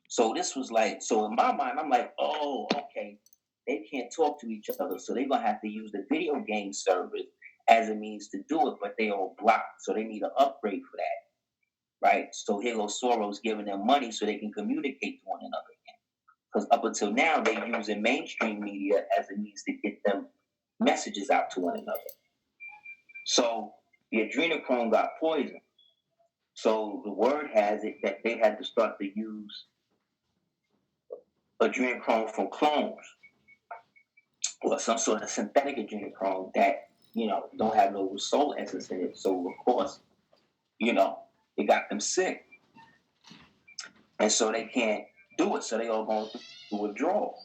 So this was like, so in my mind, I'm like, oh, okay, they can't talk to each other, so they're gonna have to use the video game servers as a means to do it, but they all blocked, so they need an upgrade for that, right? So here goes Soros giving them money so they can communicate to one another. Because up until now, they're using mainstream media as a means to get them messages out to one another. So the adrenochrome got poisoned. So the word has it that they had to start to use adrenochrome from clones or some sort of synthetic adrenochrome that, don't have no soul essence in it. So, of course, it got them sick. And so they can't do it. So they all going through withdrawal.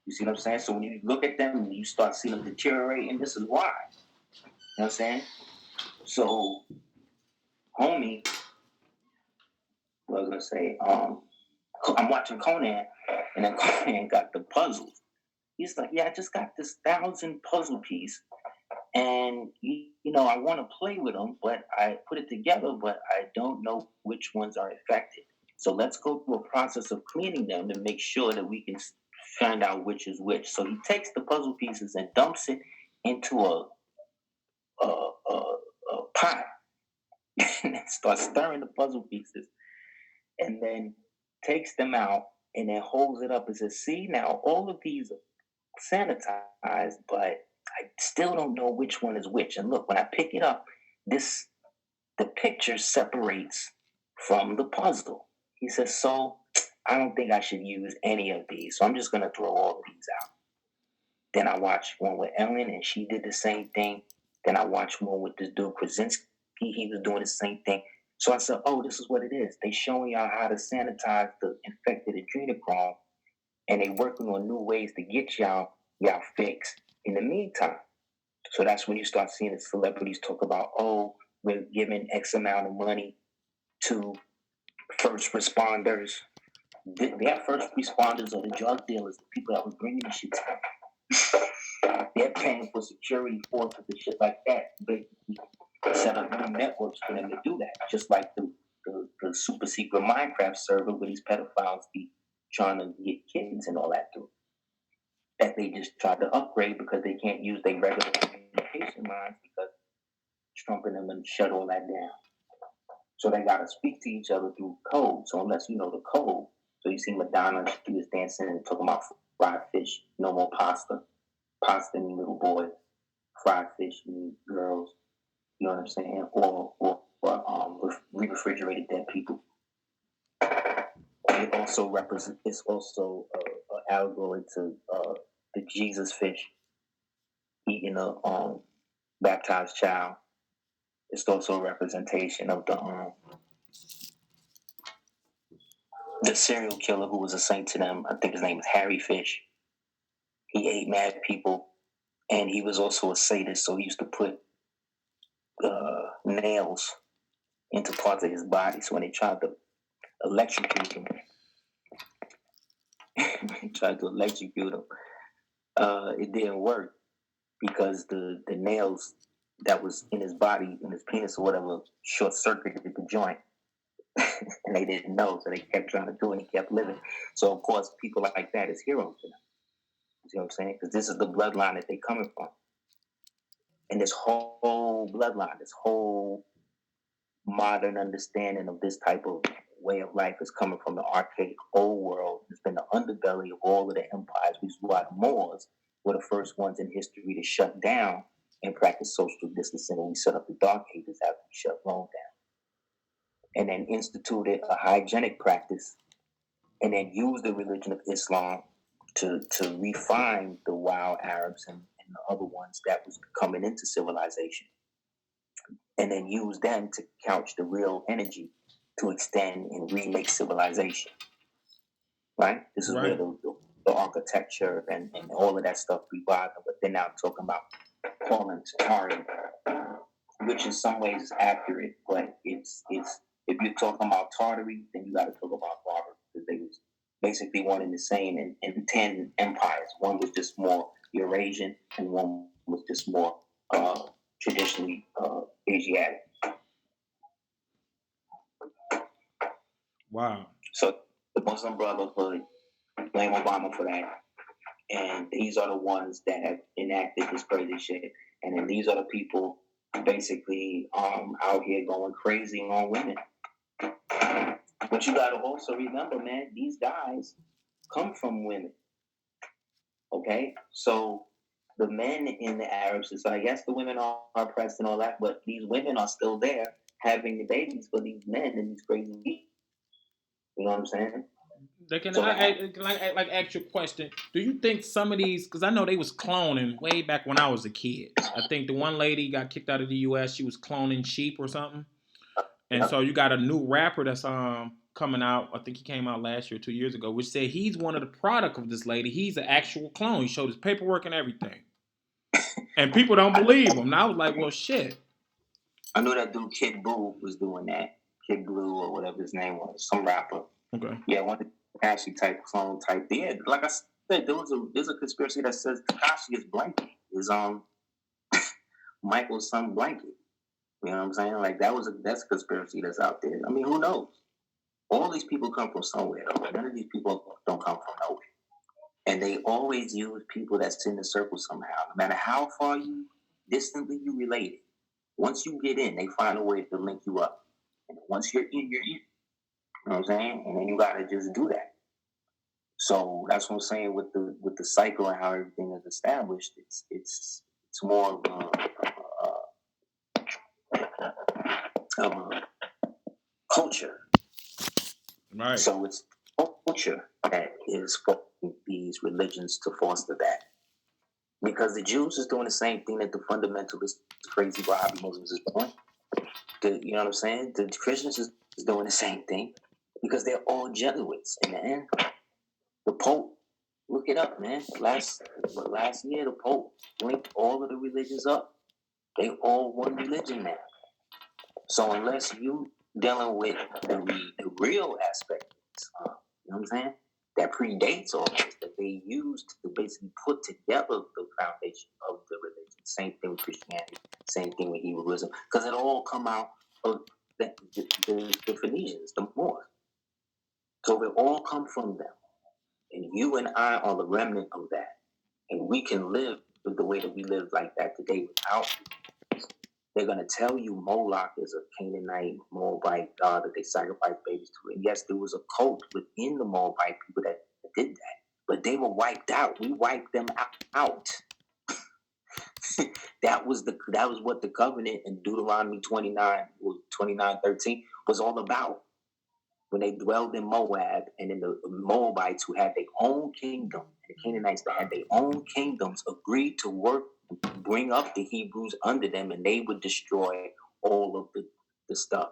You see what I'm saying? So when you look at them and you start seeing them deteriorate, and this is why. You know what I'm saying? So, homie, what was I gonna say? I'm watching Conan, and then Conan got the puzzles. He's like, yeah, I just got this 1,000 puzzle piece, and I want to play with them, but I put it together, but I don't know which ones are affected. So let's go through a process of cleaning them to make sure that we can find out which is which. So he takes the puzzle pieces and dumps it into a pot and starts stirring the puzzle pieces, and then takes them out and then holds it up and says, "See, now all of these are sanitized, but I still don't know which one is which. And look, when I pick it up, the picture separates from the puzzle." He says, "So I don't think I should use any of these. So I'm just gonna throw all of these out." Then I watched one with Ellen, and she did the same thing. Then I watched one with this dude Krasinski. He was doing the same thing. So I said, "Oh, this is what it is. They showing y'all how to sanitize the infected adrenochrome, and they working on new ways to get y'all fixed in the meantime." So that's when you start seeing the celebrities talk about, "Oh, we're giving X amount of money to first responders." Their first responders are the drug dealers, the people that were bringing the shit to them. They're paying for security forces and shit like that. Basically, set up new networks for them to do that. Just like the super secret Minecraft server where these pedophiles be trying to get kids and all that through. That they just tried to upgrade because they can't use their regular communication lines because Trump and them shut all that down. So they got to speak to each other through code. So unless you know the code, so you see Madonna, she was dancing and talking about fried fish, no more pasta. Pasta mean little boys, fried fish mean girls. You know what I'm saying? Or refrigerated dead people. It also represents. It's also an allegory to the Jesus fish eating a baptized child. It's also a representation of the serial killer who was a saint to them. I think his name is Harry Fish. He ate mad people, and he was also a sadist. So he used to put nails into parts of his body. So when they tried to electrocute him, it didn't work because the nails that was in his body, in his penis or whatever, short circuited the joint. And they didn't know, so they kept trying to do it and he kept living. So, of course, people like that is heroes to them. You see what I'm saying? Because this is the bloodline that they're coming from. And this whole bloodline, this whole modern understanding of this type of way of life is coming from the archaic old world. It's been the underbelly of all of the empires. These white Moors were the first ones in history to shut down and practice social distancing when we set up the Dark Ages after we shut Rome down. And then instituted a hygienic practice and then used the religion of Islam to refine the wild Arabs and the other ones that was coming into civilization. And then use them to couch the real energy to extend and remake civilization. Right? This is where the architecture and all of that stuff revived. But they're now talking about calling Tatari, which in some ways is accurate, but it's if you're talking about Tartary, then you got to talk about Barber because they was basically one and the same in 10 empires. One was just more Eurasian, and one was just more traditionally Asiatic. Wow. So the Muslim Brotherhood blame Obama for that. And these are the ones that have enacted this crazy shit. And then these are the people basically out here going crazy on women. But you gotta also remember, man, these guys come from women. Okay? So the men in the Arab society, yes, the women are oppressed and all that, but these women are still there having the babies for these men and these crazy people. You know what I'm saying? Can I ask you a question? Do you think some of these, because I know they was cloning way back when I was a kid. I think the one lady got kicked out of the U.S. She was cloning sheep or something. And so you got a new rapper that's coming out. I think he came out last year, 2 years ago, which said he's one of the product of this lady. He's an actual clone. He showed his paperwork and everything. And people don't believe him. And I was like, well, shit. I know that dude Kid Boo was doing that. Kid Blue or whatever his name was, some rapper. Okay. Yeah, one Takashi type clone type. Yeah, like I said, there's a conspiracy that says Takashi is Blanket. Is Michael's son Blanket. You know what I'm saying? Like that's a conspiracy that's out there. I mean, who knows? All these people come from somewhere. Though. None of these people don't come from nowhere. And they always use people that's in the circle somehow. No matter how far distantly you related, once you get in, they find a way to link you up. And once you're in, you're in. You know what I'm saying? And then you gotta just do that. So that's what I'm saying with the cycle and how everything is established. It's more of a culture. Right. So it's culture that is for these religions to foster that. Because the Jews is doing the same thing that the fundamentalist crazy Wahhabi Muslims is doing. You know what I'm saying? The Christians is doing the same thing because they're all Jesuits in the end. The Pope, look it up, man. Last year, the Pope linked all of the religions up. They all one religion now. So unless you dealing with the real aspect, you know what I'm saying? That predates all this, that they used to basically put together the foundation of the religion. Same thing with Christianity, same thing with Hebrewism, because it all come out of the Phoenicians, the Moors. So it all come from them. And you and I are the remnant of that. And we can live the way that we live like that today without. They're going to tell you Moloch is a Canaanite, Moabite god that they sacrifice babies to. And yes, there was a cult within the Moabite people that did that. But they were wiped out. We wiped them out. That was what the covenant in Deuteronomy 29:13 was all about. When they dwelled in Moab, and then the Moabites who had their own kingdom, and the Canaanites that had their own kingdoms agreed to work, bring up the Hebrews under them, and they would destroy all of the stuff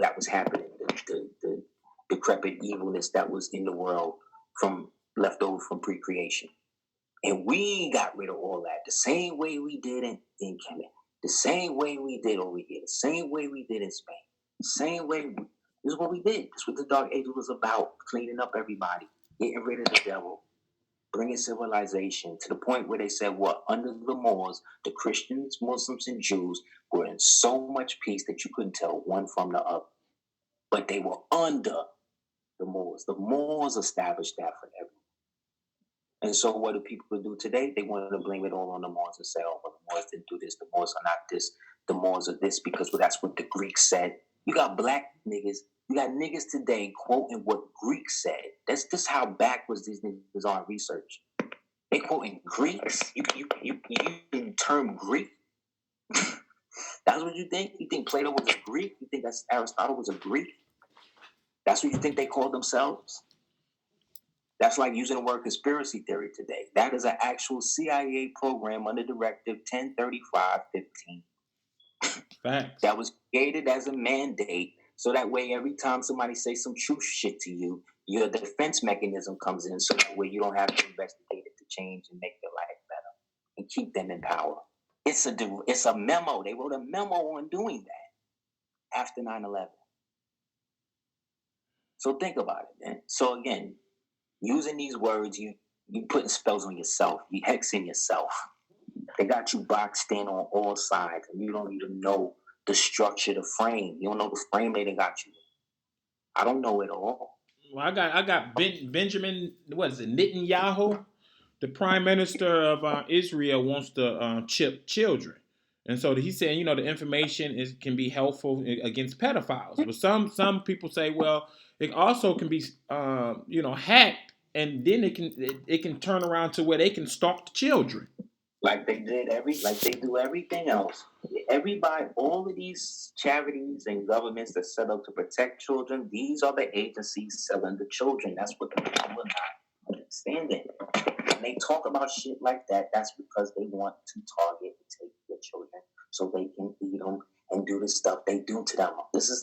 that was happening, the decrepit evilness that was in the world from left over from pre-creation. And we got rid of all that the same way we did in Canada, the same way we did over here, the same way we did in Spain, the same way. This is what we did. This is what the Dark Ages was about, cleaning up everybody, getting rid of the devil, bringing civilization to the point where they said, what? Under the Moors, the Christians, Muslims, and Jews were in so much peace that you couldn't tell one from the other. But they were under the Moors. The Moors established that for everyone. And so what do people do today? They want to blame it all on the Moors and say, oh, well, the Moors didn't do this. The Moors are not this. The Moors are this because that's what the Greeks said. You got black niggas. You got niggas today quoting what Greeks said. That's just how backwards these niggas are in research. They quoting Greeks. You term Greek. That's what you think? You think Plato was a Greek? You think that's Aristotle was a Greek? That's what you think they called themselves? That's like using the word conspiracy theory today. That is an actual CIA program under Directive 1035-15. Facts. That was created as a mandate, so that way every time somebody says some truth shit to you, your defense mechanism comes in, so that way you don't have to investigate it to change and make their life better and keep them in power. It's a memo. They wrote a memo on doing that after 9/11. So think about it, man. So again, Using these words, you putting spells on yourself. You hexing yourself. They got you boxed in on all sides, and you don't even know the structure, the frame. You don't know the frame they got you. I don't know it all. Well, I got Benjamin. What is it? Netanyahu, the prime minister of Israel, wants to chip children, and so he's saying, the information can be helpful against pedophiles. But some people say, well, it also can be hacked, and then it can turn around to where they can stalk the children. Like they do everything else. Everybody, all of these charities and governments that set up to protect children, these are the agencies selling the children. That's what the people are not understanding. When they talk about shit like that, that's because they want to target and take their children so they can eat them and do the stuff they do to them.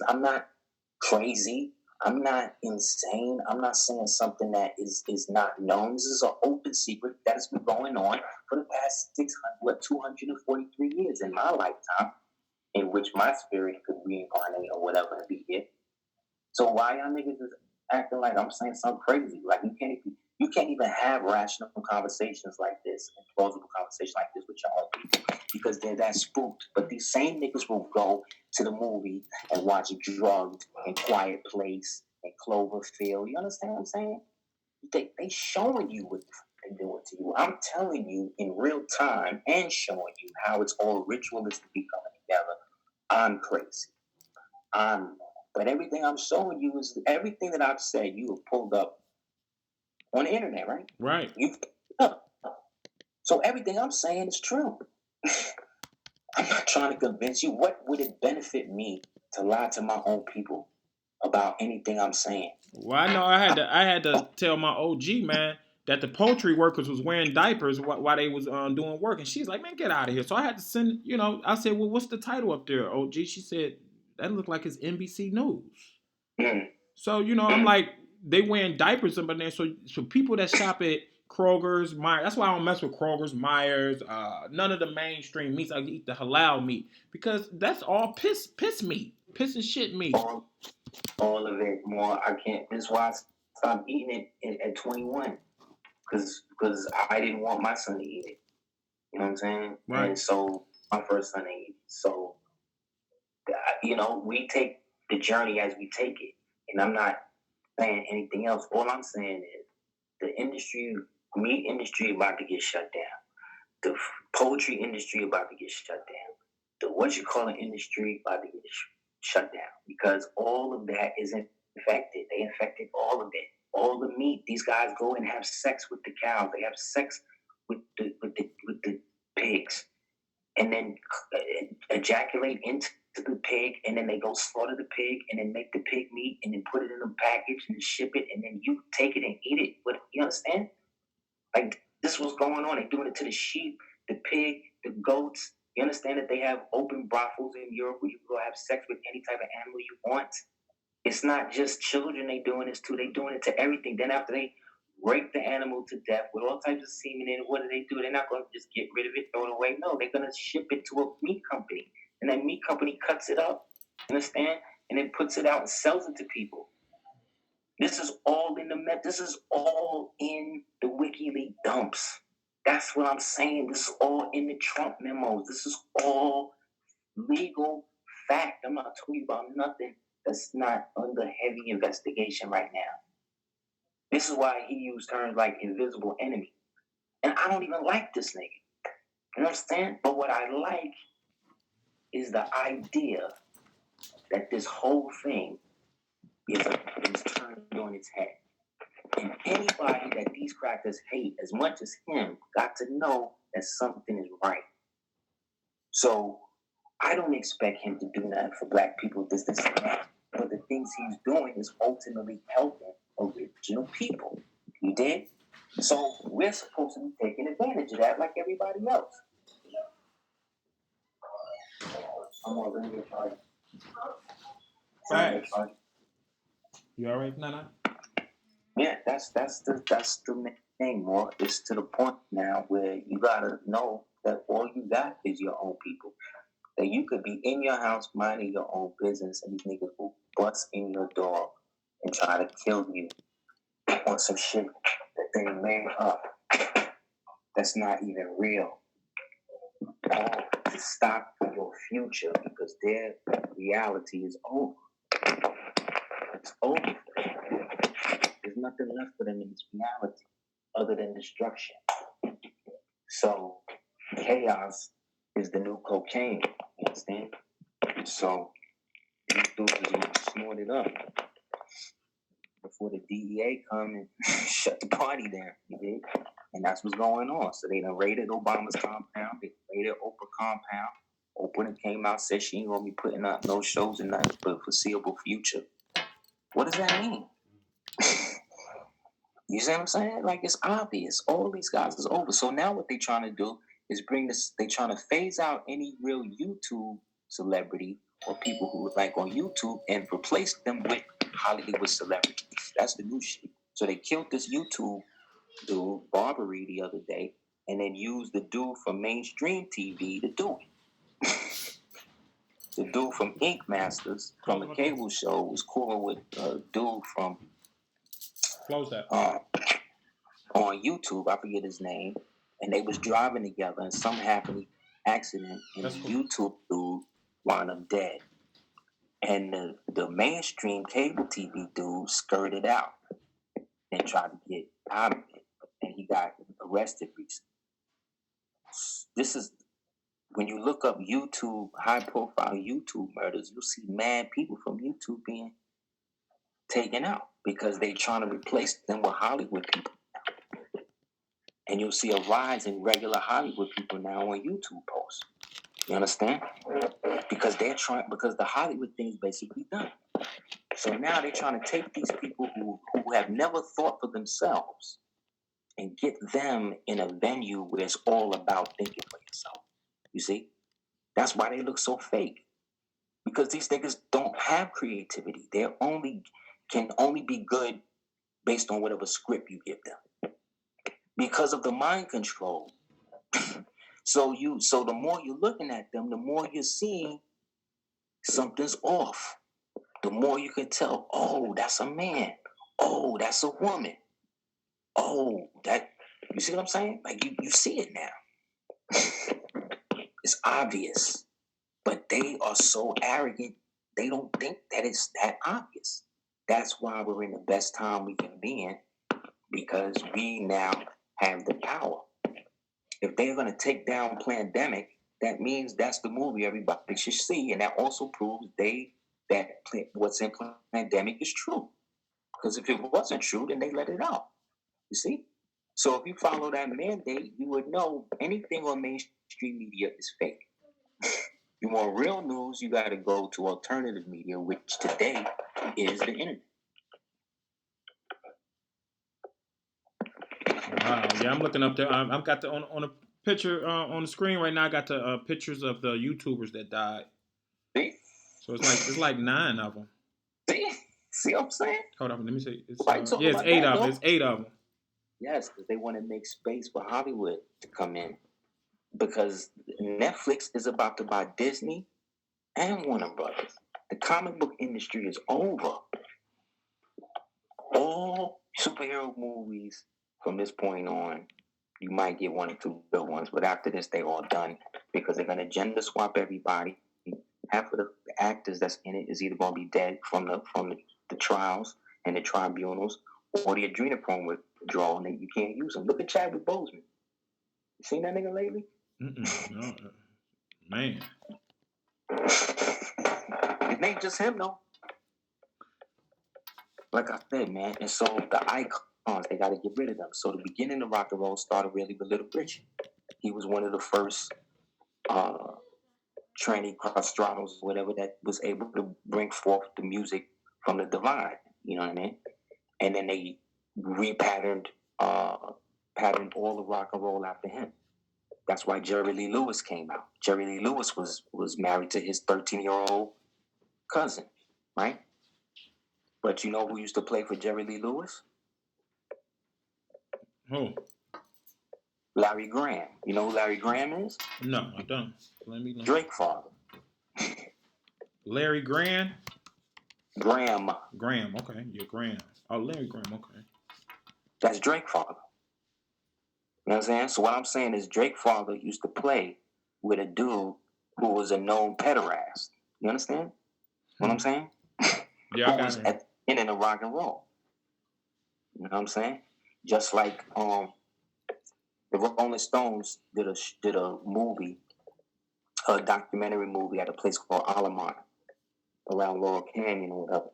I'm not crazy. I'm not insane. I'm not saying something that is not known. This is an open secret that has been going on for the past 243 years in my lifetime, in which my spirit could reincarnate or whatever and be here. So why y'all niggas is acting like I'm saying something crazy? Like you can't even have rational conversations like this and plausible conversations like this with your own people because they're that spooked. But these same niggas will go to the movie and watch Drugged and Quiet Place and Cloverfield. You understand what I'm saying? They showing you what they're doing to you. I'm telling you in real time and showing you how it's all ritualistically coming together. I'm crazy. But everything I'm showing you is everything that I've said. You have pulled up on the internet, right? Right. So everything I'm saying is true. I'm not trying to convince you. What would it benefit me to lie to my own people about anything I'm saying? Well, I know I had to tell my OG man that the poultry workers was wearing diapers while they was doing work, and she's like, "Man, get out of here!" So I had to send, I said, "Well, what's the title up there, OG?" She said, "That looked like it's NBC News." Mm. So I'm like, they wearing diapers up in there. So people that shop at Kroger's, Myers. That's why I don't mess with Kroger's, Myers. None of the mainstream meats. I eat the halal meat because that's all piss meat, piss and shit meat. All of it. More. I can't. That's why I stopped eating it at 21 because I didn't want my son to eat it. You know what I'm saying? Right. And so my first son ate it. So we take the journey as we take it, and I'm not saying anything else. All I'm saying is the meat industry about to get shut down. The poetry industry about to get shut down. The industry about to get shut down because all of that is infected. They infected all of it. All the meat. These guys go and have sex with the cows. They have sex with the pigs, and then ejaculate into the pig, and then they go slaughter the pig, and then make the pig meat, and then put it in a package and ship it, and then you take it and eat it. But you understand? Like this was going on. They're doing it to the sheep, the pig, the goats. You understand that they have open brothels in Europe where you can go have sex with any type of animal you want. It's not just children they doing this to. They doing it to everything. Then after they rape the animal to death with all types of semen in it, what do? They're not going to just get rid of it, throw it away. No, they're going to ship it to a meat company. And that meat company cuts it up, understand? And then puts it out and sells it to people. This is all in this is all in the WikiLeaks dumps. That's what I'm saying. This is all in the Trump memos. This is all legal fact. I'm not talking about nothing that's not under heavy investigation right now. This is why he used terms like invisible enemy. And I don't even like this nigga. You understand? But what I like is the idea that this whole thing is turned on its head. And anybody that these crackers hate as much as him got to know that something is right. So I don't expect him to do nothing for black people, this, and that. But the things he's doing is ultimately helping original people. You did? So we're supposed to be taking advantage of that like everybody else. I'm over here trying. Facts. You all right, Nana? Yeah, that's the thing, more. It's to the point now where you gotta know that all you got is your own people. That you could be in your house minding your own business, and these niggas will bust in your door and try to kill you on some shit that they made up that's not even real. All to stop your future because their reality is over. It's over. There's nothing left for them in this reality other than destruction. So chaos is the new cocaine. You understand? So these dudes is gonna snort it up before the DEA come and shut the party down. You dig? And that's what's going on. So they done raided Obama's compound. They raided Oprah compound. Oprah came out, said she ain't gonna be putting up no shows in the foreseeable future. What does that mean? You see what I'm saying? Like, it's obvious. All these guys is over. So now what they trying to do is bring this, they trying to phase out any real YouTube celebrity or people who like on YouTube and replace them with Hollywood celebrities. That's the new shit. So they killed this YouTube dude, Barbary, the other day, and then used the dude from mainstream TV to do it. The dude from Ink Masters from a cable show was cool with a dude from Close that. On YouTube, I forget his name, and they was driving together, and some happened accident, and the YouTube dude wound up dead, and the mainstream cable TV dude skirted out and tried to get out of it, and he got arrested recently. This is when you look up YouTube, high-profile YouTube murders, you'll see mad people from YouTube being taken out because they trying to replace them with Hollywood people. And you'll see a rise in regular Hollywood people now on YouTube posts. You understand? Because the Hollywood thing is basically done. So now they're trying to take these people who have never thought for themselves and get them in a venue where it's all about thinking for yourself. You see? That's why they look so fake. Because these niggas don't have creativity. They can only be good based on whatever script you give them. Because of the mind control. So the more you're looking at them, the more you're seeing something's off. The more you can tell, oh, that's a man. Oh, that's a woman. Oh, that, you see what I'm saying? Like you see it now. It's obvious. But they are so arrogant, they don't think that it's that obvious. That's why we're in the best time we can be in, because we now have the power. If they're going to take down Plandemic, that means that's the movie everybody should see, and that also proves that what's in Plandemic is true. Because if it wasn't true, then they let it out. You see? So if you follow that mandate, you would know anything on mainstream media is fake. You want real news, you got to go to alternative media, which today is the internet. Wow. Yeah, I'm looking up there. I've got on a picture on the screen right now. I got the pictures of the YouTubers that died. See? So it's like 9 of them. See what I'm saying? Hold on, let me see. It's 8 of them. It's 8 of them. Yes, because they want to make space for Hollywood to come in. Because Netflix is about to buy Disney and Warner Brothers. The comic book industry is over. All superhero movies from this point on, you might get 1 or 2 good ones, but after this, they're all done because they're going to gender swap everybody. Half of the actors that's in it is either going to be dead from the trials and the tribunals, or the adrenochrome withdrawal, and you can't use them. Look at Chadwick Boseman. You seen that nigga lately? No, man. It ain't just him though. Like I said, man, and so the icons, they got to get rid of them. So the beginning of rock and roll started really with Little Richard. He was one of the first tranny castratos, whatever, that was able to bring forth the music from the divide. You know what I mean? And then they repatterned patterned all the rock and roll after him. That's why Jerry Lee Lewis came out. Jerry Lee Lewis was married to his 13-year-old cousin, right? But you know who used to play for Jerry Lee Lewis? Who? Larry Graham. You know who Larry Graham is? No, I don't. Let me know. Drake father. Larry Graham? Graham. Graham, okay. Yeah, Graham. Oh, Larry Graham, okay. That's Drake's father. You know what I'm saying? So what I'm saying is Drake's father used to play with a dude who was a known pederast. You understand what I'm saying? Yeah, I Who got was it. in the rock and roll. You know what I'm saying? Just like the Rolling Stones did a movie, a documentary movie at a place called Alamo around Laurel Canyon or whatever.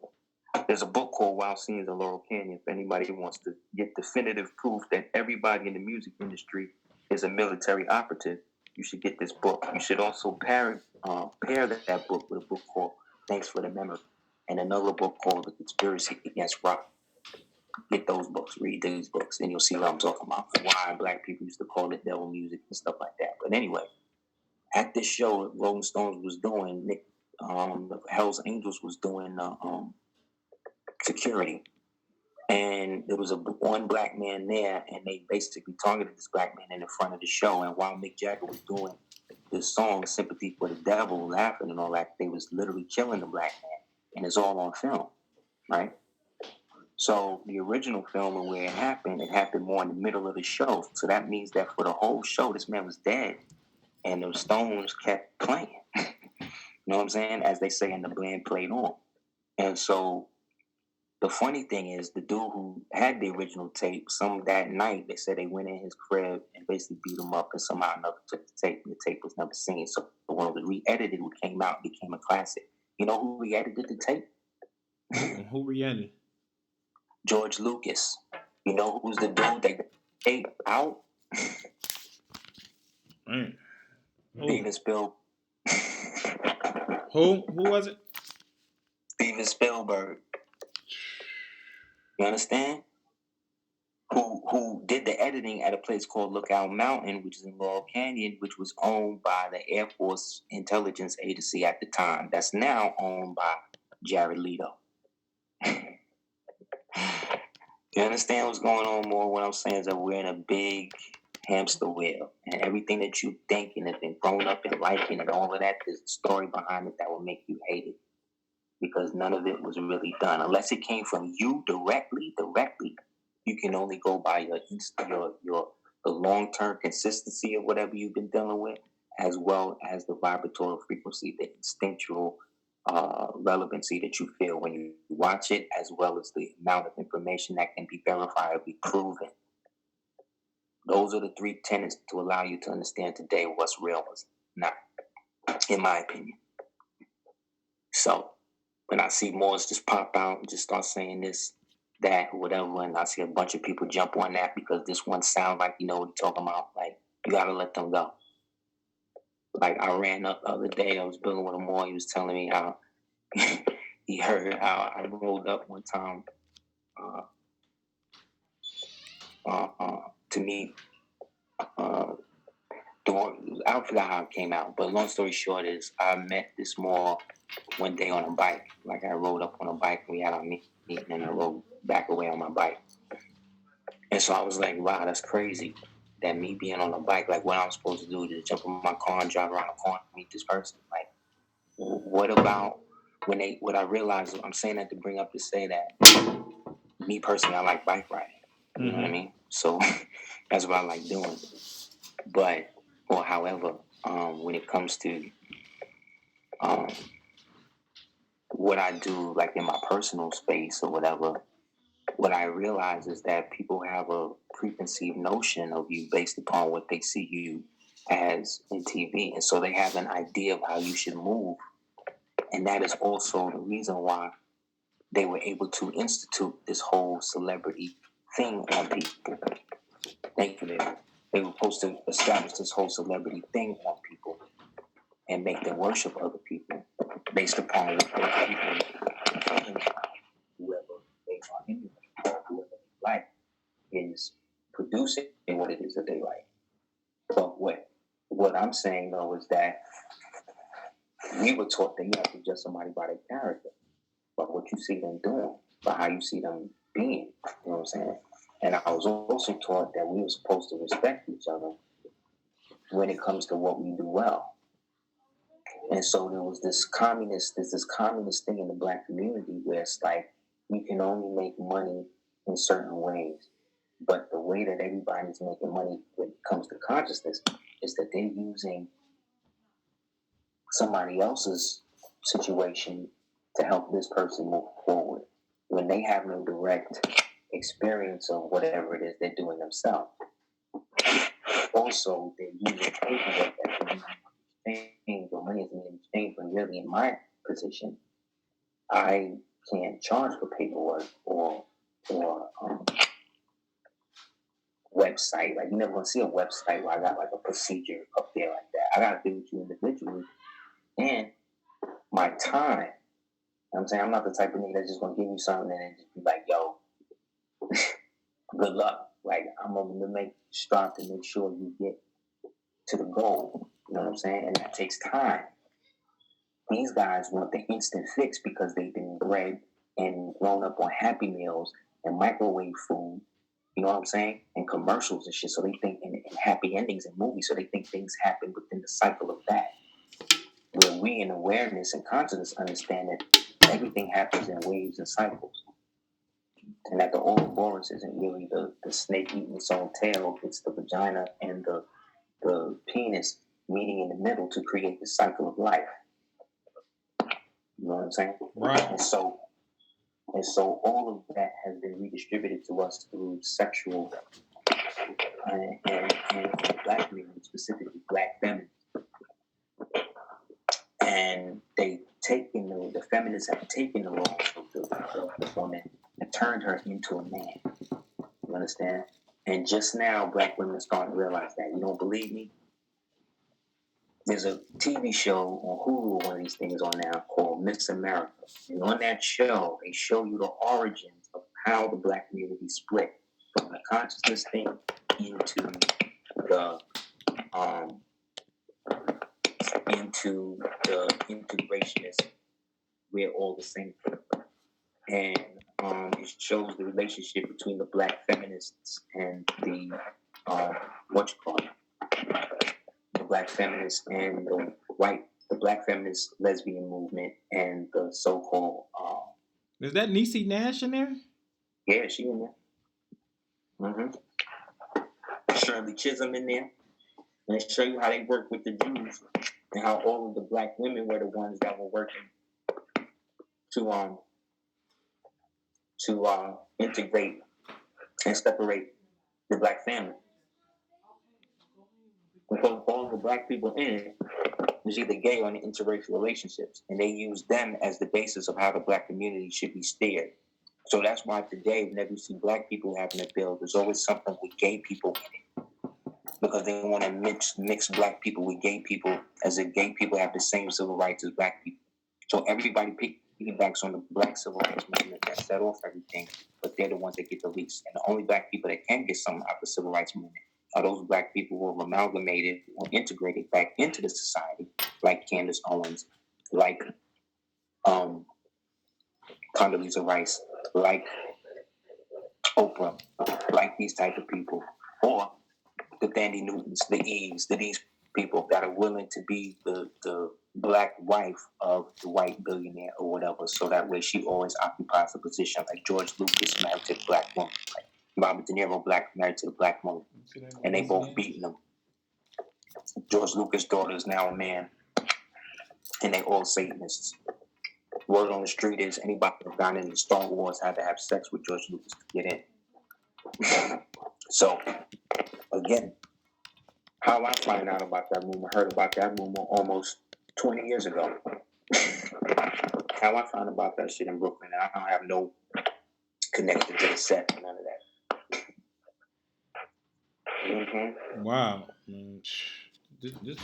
There's a book called Wild Scenes of Laurel Canyon. If anybody wants to get definitive proof that everybody in the music industry is a military operative, you should get this book. You should also pair that book with a book called Thanks for the Memory and another book called The Conspiracy Against Rock. Get those books, read these books, and you'll see what I'm talking about. Why black people used to call it devil music and stuff like that. But anyway, at this show, Rolling Stones was doing, the Hell's Angels was doing security. And there was one black man there, and they basically targeted this black man in the front of the show. And while Mick Jagger was doing this song, Sympathy for the Devil, laughing and all that, they was literally killing the black man. And it's all on film, right? So the original film and where it happened more in the middle of the show. So that means that for the whole show, this man was dead. And the Stones kept playing. You know what I'm saying? As they say, and the band played on. And so the funny thing is, the dude who had the original tape, that night, they said they went in his crib and basically beat him up, and somehow another took the tape, and the tape was never seen. So when it was re-edited, what came out became a classic. You know who re-edited the tape? Who re-edited? George Lucas. You know who's the dude that got the tape out? Man. Steven Spielberg. Who was it? Steven Spielberg. You understand? Who did the editing at a place called Lookout Mountain, which is in Laurel Canyon, which was owned by the Air Force Intelligence Agency at the time. That's now owned by Jared Leto. You understand what's going on more? What I'm saying is that we're in a big hamster wheel, and everything that you think and have been grown up and liking and all of that, there's a story behind it that will make you hate it, because none of it was really done unless it came from you directly. You can only go by your the long-term consistency of whatever you've been dealing with, as well as the vibratorial frequency, the instinctual relevancy that you feel when you watch it, as well as the amount of information that can be verifiably proven. Those are the three tenets to allow you to understand today what's real, what's not, in my opinion. So when I see Morris just pop out and just start saying this, that, whatever, and I see a bunch of people jump on that because this one sounds like you know what he's talking about, like, you gotta let them go. Like, I ran up the other day, I was building with him more, he was telling me how he heard how I rolled up one time to meet I forgot how it came out, but long story short is I met this mall one day on a bike. Like, I rode up on a bike, we had our meeting, and I rode back away on my bike. And so I was like, wow, that's crazy. That me being on a bike, like, what I'm supposed to do is jump in my car and drive around the corner and meet this person. Like, what about what I realized, I'm saying that to bring up to say that me personally, I like bike riding. You know what I mean? So that's what I like doing. But, or however, when it comes to what I do, like in my personal space or whatever, what I realize is that people have a preconceived notion of you based upon what they see you as in TV. And so they have an idea of how you should move. And that is also the reason why they were able to institute this whole celebrity thing on people. Thankfully, they were supposed to establish this whole celebrity thing on people and make them worship other people based upon what those people, whoever they are anyway, whoever they like, is producing what it is that they like. But what I'm saying though is that we were taught that you have to judge somebody by their character, by what you see them doing, by how you see them being. You know what I'm saying? And I was also taught that we were supposed to respect each other when it comes to what we do well. And so there's this communist thing in the black community where it's like you can only make money in certain ways. But the way that everybody's making money when it comes to consciousness is that they're using somebody else's situation to help this person move forward when they have no direct experience of whatever it is they're doing themselves. Also, they're using paperwork as an exchange, or money as an exchange, when really in my position, I can't charge for paperwork or website. Like, you're never gonna see a website where I got like a procedure up there like that. I gotta deal with you individually and my time. You know what I'm saying? I'm not the type of nigga that's just gonna give you something and then just be like, yo, good luck. Like, I'm gonna strive to make sure you get to the goal. You know what I'm saying? And that takes time. These guys want the instant fix because they've been bred and grown up on Happy Meals and microwave food. You know what I'm saying? And commercials and shit. So they think in happy endings in movies. So they think things happen within the cycle of that. Where we in awareness and consciousness understand that everything happens in waves and cycles. And that the Ouroboros isn't really the snake eating its own tail. It's the vagina and the penis meeting in the middle to create the cycle of life. You know what I'm saying? Right. And so all of that has been redistributed to us through sexual and black men, specifically black feminists. And they've taken the feminists have taken the role of the woman and turned her into a man. You understand? And just now, black women are starting to realize that. You don't believe me? There's a TV show on Hulu, one of these things on now, called Miss America. And on that show, they show you the origins of how the black community split from the consciousness thing into the integrationist, we're all the same. And it shows the relationship between the black feminists and the the black feminists and the black feminist lesbian movement and the so-called is that Niecy Nash in there? Yeah, she in there. Shirley Chisholm in there. And they show you how they work with the Jews and how all of the black women were the ones that were working to integrate and separate the black family. Because all the black people in it was either gay or in interracial relationships, and they use them as the basis of how the black community should be steered. So that's why today, whenever you see black people having a bill, there's always something with gay people in it, because they want to mix black people with gay people, as if gay people have the same civil rights as black people. So everybody piggybacks on the black civil rights movement that set off everything, but they're the ones that get the least. And the only black people that can get something out of the civil rights movement are those black people who have amalgamated or integrated back into the society, like Candace Owens, like Condoleezza Rice, like Oprah, like these type of people, or the Thandie Newtons, the Eves, these people that are willing to be the black wife of the white billionaire or whatever, so that way she always occupies a position, like George Lucas married to the black woman, like Robert De Niro married to the black woman, and they both beating them. George Lucas' daughter is now a man, and they all Satanists. Word on the street is anybody that got in the Star Wars had to have sex with George Lucas to get in. So, again, how I find out about that rumor, heard about that rumor almost 20 years ago. How I found about that shit in Brooklyn, I don't have no connection to the set, none of that. Mm-hmm. Wow, man. This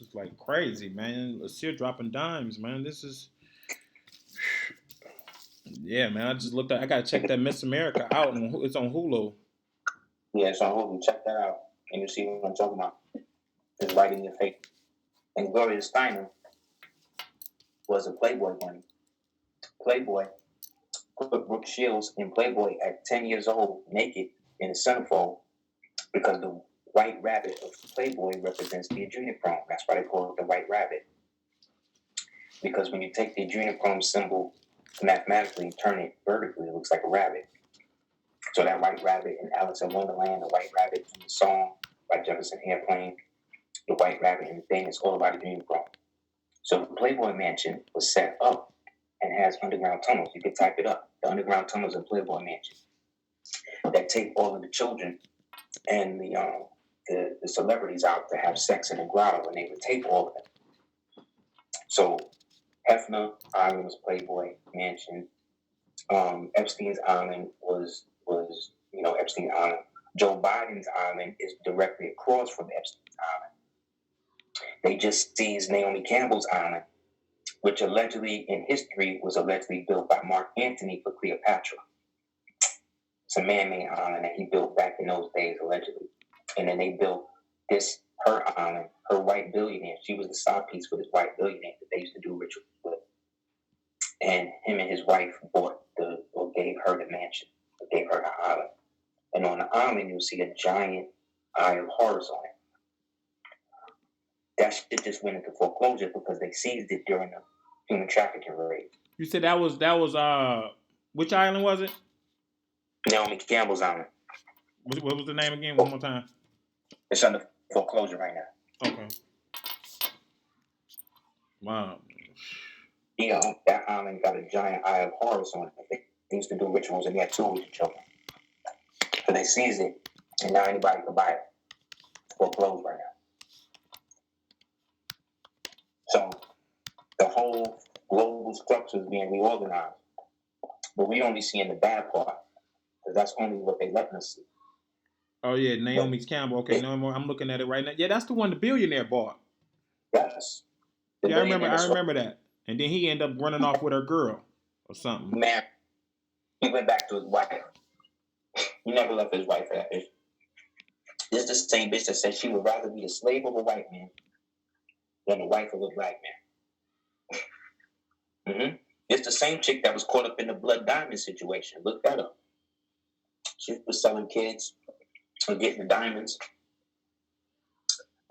is like crazy, man. Aseer dropping dimes, man. This is, yeah, man. I just looked at. I gotta check that Miss America out. It's on Hulu. Yeah, it's on Hulu. Check that out, and you see what I'm talking about. It's right in your face. And Gloria Steinem was a Playboy bunny. Playboy put Brooke Shields in Playboy at 10 years old, naked in a centerfold, because the white rabbit of Playboy represents the adrenochrome. That's why they call it the white rabbit. Because when you take the adrenochrome symbol mathematically and turn it vertically, it looks like a rabbit. So that White Rabbit in Alice in Wonderland, the White Rabbit in the song by Jefferson Airplane, the White Rabbit in the thing, it's all about a dream growing. So the Playboy Mansion was set up and has underground tunnels. You can type it up. The underground tunnels in Playboy Mansion that take all of the children and the celebrities out to have sex in a grotto, and they would tape all of them. So Hefner Island was Playboy Mansion. Epstein's Island was Epstein Island. Joe Biden's Island is directly across from Epstein's Island. They just seized Naomi Campbell's Island, which allegedly in history was allegedly built by Mark Antony for Cleopatra. It's a man-made island that he built back in those days, allegedly. And then they built her island, her white billionaire. She was the side piece for this white billionaire that they used to do rituals with. And him and his wife gave her the mansion, gave her the island. And on the island, you'll see a giant Eye of Horus on it. That shit just went into foreclosure because they seized it during the human trafficking raid. You said that was which island was it? Naomi Campbell's Island. What was the name again? One more time. It's under foreclosure right now. Okay. Wow. Yeah, that island got a giant Eye of Horus on it. They used to do rituals and they had tools with the children. So they seized it, and now anybody can buy it. It's foreclosed right now. So the whole global structure is being reorganized. But we only see in the bad part, because that's only what they let us see. Oh, yeah, Naomi Campbell. Okay, no, I'm looking at it right now. Yeah, that's the one the billionaire bought. Yes. Yeah, I remember that. And then he ended up running off with her girl or something. Man, he went back to his wife. He never left his wife for that bitch. This is the same bitch that said she would rather be the slave of a white man than the wife of a black man. Mm-hmm. It's the same chick that was caught up in the Blood Diamond situation. Look that up. She was selling kids and getting the diamonds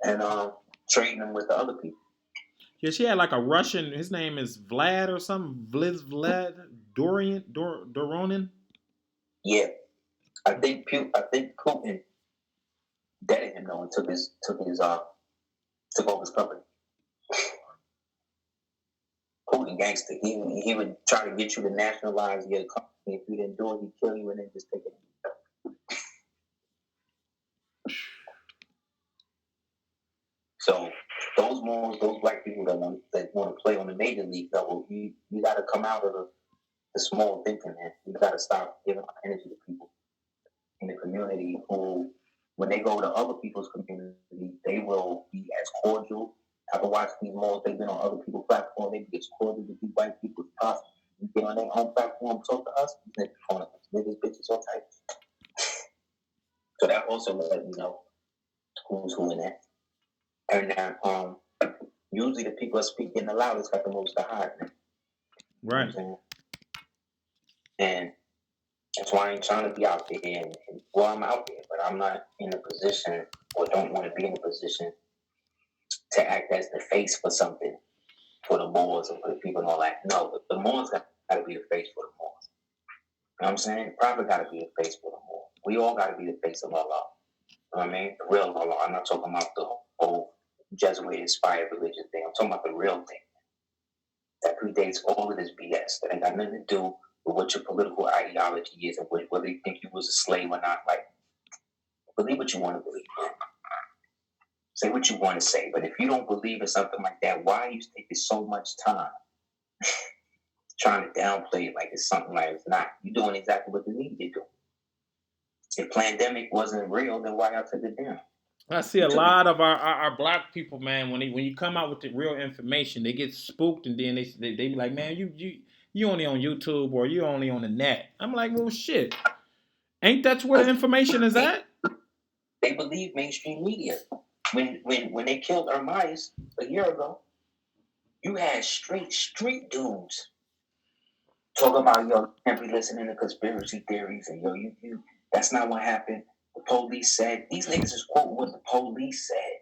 and trading them with the other people. Yeah, she had like a Russian. His name is Vlad or something. Vlad Doronin. Yeah, I think Putin deaded him though and took over his company. Putin gangster. He would try to get you to nationalize your company. If you didn't do it, he'd kill you and then just take it. So those black people that want to play on the major league level, you got to come out of the small thinking, man. You got to stop giving energy to people in the community who, when they go to other people's community, they will be as cordial. I've been watching these malls. They've been on other people's platforms. They be as cordial to these white people as possible. You get on their own platform, talk to us, they're calling us niggas, bitches, all types. So that also let me know who's who in that. And now, usually the people that are speaking the loudest got the most to hide. Right. You know and that's why I ain't trying to be out there. And well, I'm out there, but I'm not in a position or don't want to be in a position to act as the face for something for the Moors or for the people and all that. No, the Moors got to be the face for the Moors. You know what I'm saying? The Prophet got to be the face for the Moors. We all got to be the face of Allah. You know what I mean? The real Allah. I'm not talking about the whole Jesuit-inspired religion thing. I'm talking about the real thing that predates all of this BS. That ain't got nothing to do with what your political ideology is and whether you think you was a slave or not. Like, believe what you want to believe. Say what you want to say. But if you don't believe in something like that, why are you taking so much time trying to downplay it like it's something like it's not? You're doing exactly what you need to do. If pandemic wasn't real, then why y'all took it down? I see a lot of our black people, man. When you come out with the real information, they get spooked, and then they be like, man, you only on YouTube or you only on the net. I'm like, well, shit, ain't that where the information is at? They believe mainstream media. When they killed Ermias a year ago, you had street dudes talking about, yo, you can't be listening to conspiracy theories, and yo, you that's not what happened. The police said. These niggas is quoting what the police said.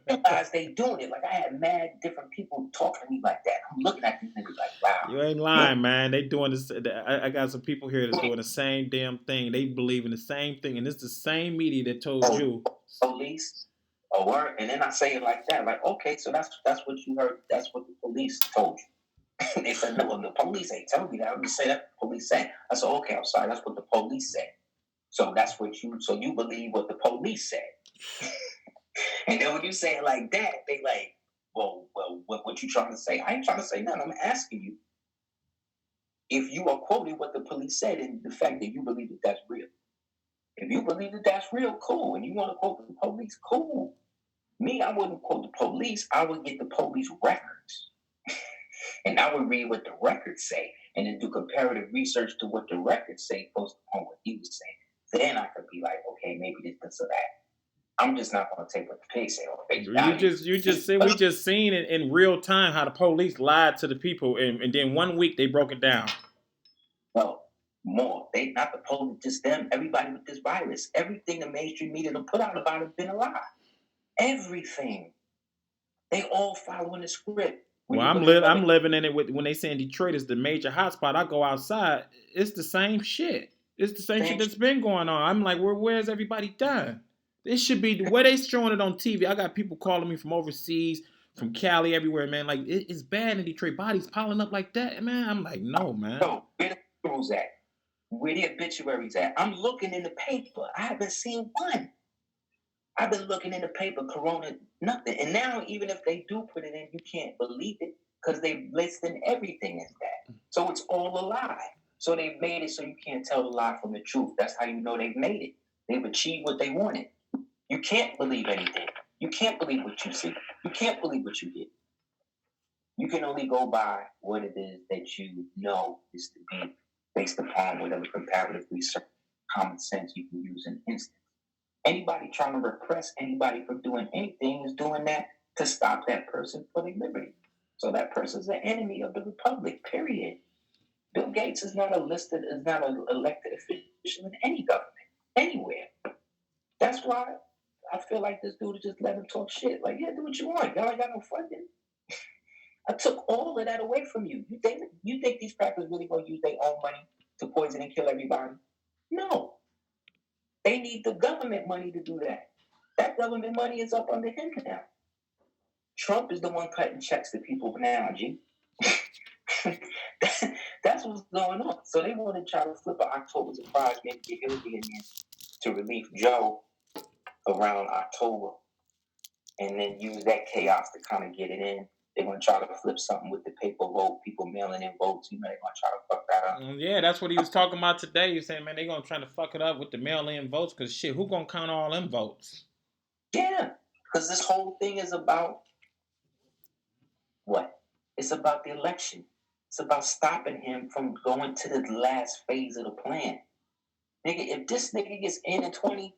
realize they doing it. Like I had mad different people talking to me like that. I'm looking at these niggas like, wow. You ain't lying, man. They doing this. I got some people here that's doing the same damn thing. They believe in the same thing, and it's the same media that told you. Police, or word, and then I say it like that, like, okay, so that's what you heard. That's what the police told you. They said, no, the police ain't telling me that. I'm just saying that the police said. I said, okay, I'm sorry. That's what the police said. So that's what you. So you believe what the police said. And then when you say it like that, they like, well, what you trying to say? I ain't trying to say nothing. I'm asking you if you are quoting what the police said and the fact that you believe that that's real. If you believe that that's real, cool. And you want to quote the police, cool. Me, I wouldn't quote the police. I would get the police records. And I would read what the records say and then do comparative research to what the records say based upon what he was saying. Then I could be like, okay, maybe this or that. I'm just not going to take what the pigs say on face value. You just said we just seen it in real time how the police lied to the people, and then 1 week they broke it down. No, more. They not the police, just them. Everybody with this virus. Everything the mainstream media done put out about it been a lie. Everything. They all following the script. Well, I'm living in it with when they saying Detroit is the major hotspot. I go outside, it's the same shit. It's the same shit that's been going on. I'm like, where's everybody done? This should be the way they showing it on TV. I got people calling me from overseas, from Cali, everywhere, man. Like it's bad in Detroit. Bodies piling up like that, man. I'm like, no, man. No, where the funerals at? Where the obituaries at? I'm looking in the paper. I haven't seen one. I've been looking in the paper, Corona, nothing. And now, even if they do put it in, you can't believe it because they listing everything as that. So it's all a lie. So they've made it so you can't tell the lie from the truth. That's how you know they've made it. They've achieved what they wanted. You can't believe anything. You can't believe what you see. You can't believe what you get. You can only go by what it is that you know is to be based upon whatever comparative research, common sense you can use in an instant. Anybody trying to repress anybody from doing anything is doing that to stop that person for their liberty. So that person's an enemy of the republic, period. Bill Gates is not an elected official in any government, anywhere. That's why I feel like this dude just let him talk shit. Like, yeah, do what you want. Y'all ain't got no funding. I took all of that away from you. You think these crackers really gonna use their own money to poison and kill everybody? No. They need the government money to do that. That government money is up under him now. Trump is the one cutting checks to people now, G. That's what's going on. So they want to try to flip an October surprise, maybe get Hillary in there to relieve Joe around October, and then use that chaos to kind of get it in. They want to try to flip something with the paper vote, people mailing in votes. You know, they want to try to fuck that up. Yeah, that's what he was talking about today. He was saying, man, they gonna try to fuck it up with the mail-in votes because shit, who gonna count all them votes? Yeah, because this whole thing is about what? It's about the election. It's about stopping him from going to the last phase of the plan. Nigga, if this nigga gets in 21,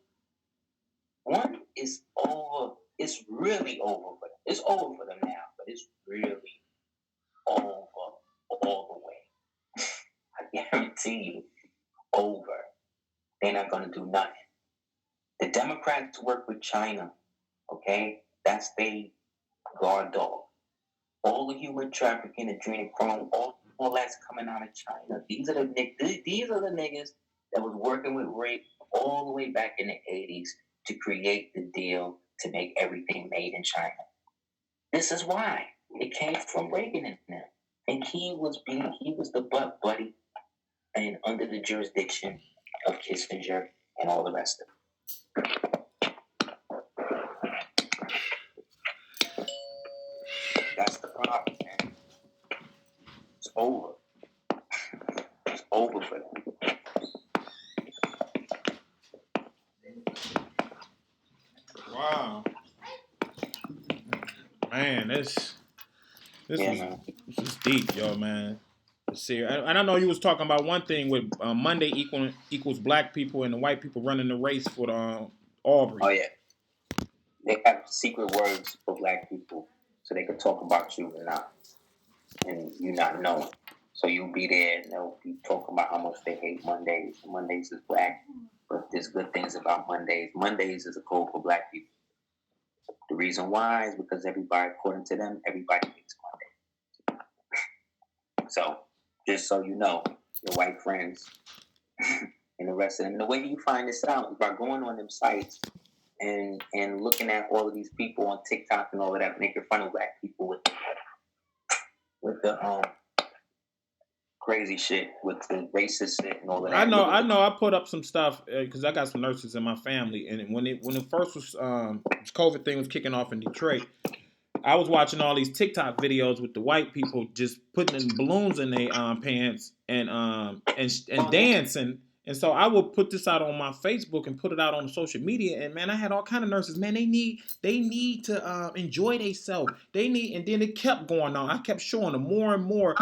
it's over. It's really over for them. It's over for them now, but it's really over all the way. I guarantee you, over. They're not going to do nothing. The Democrats work with China, okay? That's their guard dog. All the human trafficking, adrenochrome, all that's coming out of China. These are the niggas that was working with rape all the way back in the 80s to create the deal to make everything made in China. This is why it came from Reagan and them, and he was the butt buddy and under the jurisdiction of Kissinger and all the rest of it. That's the problem, man. It's over. It's over for them. Wow. Man, this is deep, yo, man. Aseer. And I know you was talking about one thing with Monday equals black people and the white people running the race for the Aubrey. Oh yeah, they have secret words for black people, so they could talk about you and you not knowing. So you'll be there and they'll be talking about how much they hate Mondays. Mondays is black, but there's good things about Mondays. Mondays is a code for black people. The reason why is because everybody, according to them, everybody makes money. So, just so you know, your white friends and the rest of them. And the way you find this out is by going on them sites and looking at all of these people on TikTok and all of that, making fun of black people with the crazy shit, with the racist shit and all of that. I know. I put up some stuff because I got some nurses in my family, and when it first was COVID thing was kicking off in Detroit, I was watching all these TikTok videos with the white people just putting balloons in their pants and dancing. And so I would put this out on my Facebook and put it out on social media. And man, I had all kind of nurses. Man, they need to enjoy themselves. They need, and then it kept going on. I kept showing them more and more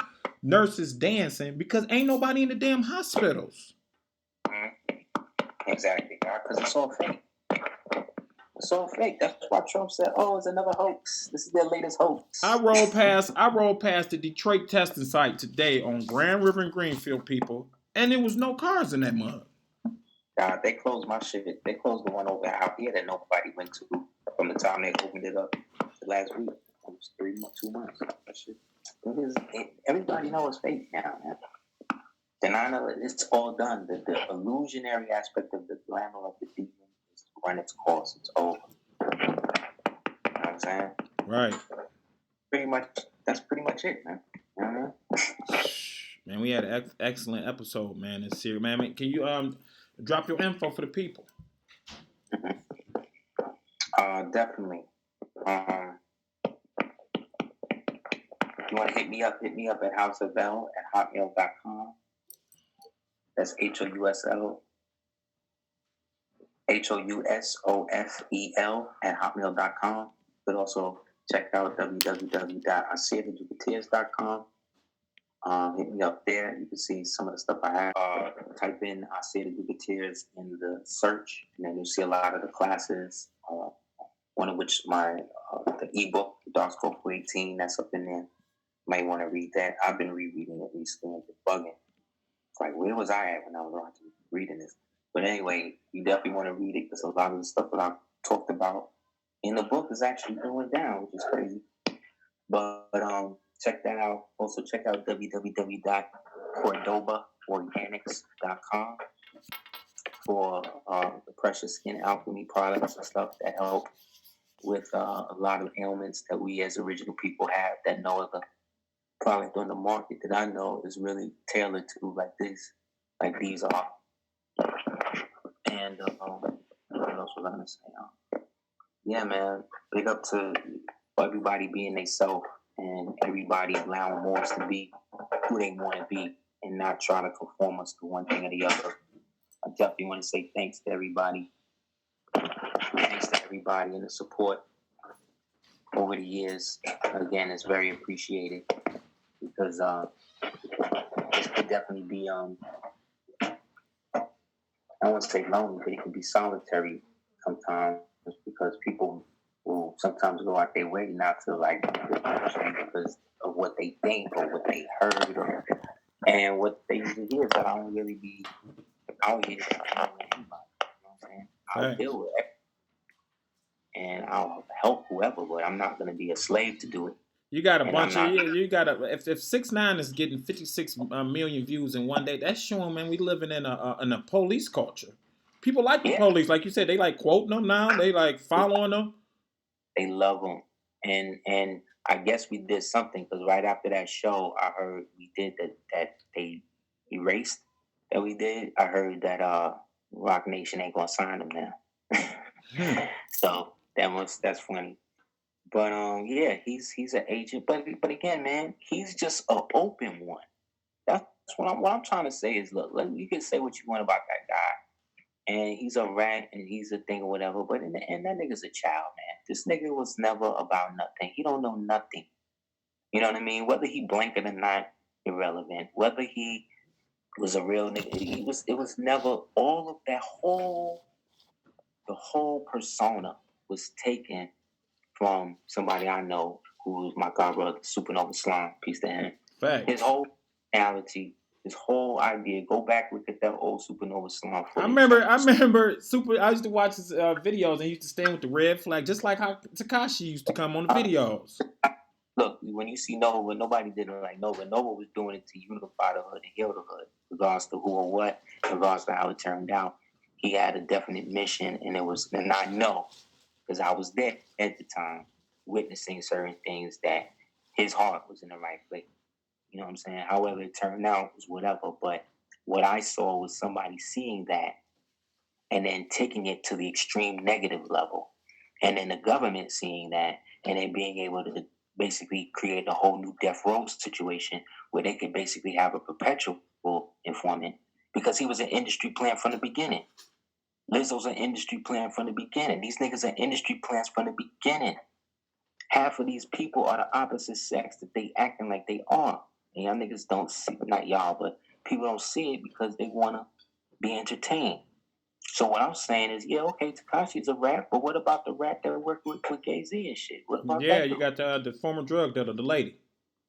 nurses dancing because ain't nobody in the damn hospitals. Exactly, because it's all fake. It's all fake. That's why Trump said, "Oh, it's another hoax. This is their latest hoax." I rolled past the Detroit testing site today on Grand River and Greenfield, people, and there was no cars in that mud. God, they closed my shit. They closed the one over out here that nobody went to from the time they opened it up to last week. It was 2 months. That shit. Everybody knows it's fake now, man. Denying it, it's all done. The illusionary aspect of the glamour of the demon is run its course. It's over. You know what I'm saying? Right. That's pretty much it, man. You know what I mean? Man, we had an excellent episode, man. It's serious, man. Can you drop your info for the people? Definitely. If you want to hit me up at houseofbell@hotmail.com. That's HOUSOFEL @hotmail.com. You could also check out www.aseer.com. Hit me up there. You can see some of the stuff I have. Type in Aseer in the search, and then you'll see a lot of the classes. One of which the ebook, The Dark Scope for 18, that's up in there. You might want to read that. I've been rereading it recently. I've been bugging. It's like, where was I at when I was reading this? But anyway, you definitely want to read it because a lot of the stuff that I've talked about in the book is actually going down, which is crazy. But check that out. Also check out www.cordobaorganics.com for the Precious Skin Alchemy products and stuff that help with a lot of ailments that we as original people have that no other product on the market that I know is really tailored to like these are. And what else was I gonna say? Yeah, man, big up to everybody being themselves and everybody allowing Moors to be who they want to be and not try to conform us to one thing or the other. I definitely want to say thanks to everybody. Thanks to everybody and the support over the years. Again, it's very appreciated because this could definitely be I don't want to say lonely, but it can be solitary sometimes because people will sometimes go out their way not to like because of what they think or what they heard and what they usually hear is that I don't really be out here with anybody. You know what I'm saying? I'll deal with it and I'll help whoever, but I'm not going to be a slave to do it. You got a bunch of if 6ix9ine is getting 56 million views in one day, that's showing, man, we living in a police culture. People like the police, like you said, they like quoting them now, they like following them. They love them, and I guess we did something because right after that show, I heard we did that they erased that we did. I heard that Rock Nation ain't gonna sign them now. So that's funny. But yeah, he's an agent. But again, man, he's just an open one. That's what I'm trying to say is look, you can say what you want about that guy. And he's a rat and he's a thing or whatever. But in the end, that nigga's a child, man. This nigga was never about nothing. He don't know nothing. You know what I mean? Whether he blinked or not, irrelevant. Whether he was a real nigga, it was never all of that the whole persona was taken from somebody I know who's my god brother, Supernova Slime. Peace to him. Facts. His whole personality, This whole idea. Go back, look at that old Supernova Slum I footage. remember I used to watch his videos and he used to stand with the red flag, just like how Takashi used to come on the videos. Look, when you see Nova, nobody did it like Nova. Nova was doing it to unify the hood and heal the hood, regardless to who or what, regardless to how it turned out. He had a definite mission, and I know, because I was there at the time, witnessing certain things, that his heart was in the right place. You know what I'm saying? However it turned out was whatever. But what I saw was somebody seeing that and then taking it to the extreme negative level. And then the government seeing that and then being able to basically create a whole new death row situation where they could basically have a perpetual informant because he was an industry plan from the beginning. Lizzo's an industry plan from the beginning. These niggas are industry plans from the beginning. Half of these people are the opposite sex that they acting like they are. And y'all niggas don't see, not y'all, but people don't see it because they want to be entertained. So what I'm saying is, yeah, okay, Tekashi's a rat, but what about the rat that worked with Jay-Z and shit? What about Yeah, that? you got the former drug dealer, the lady.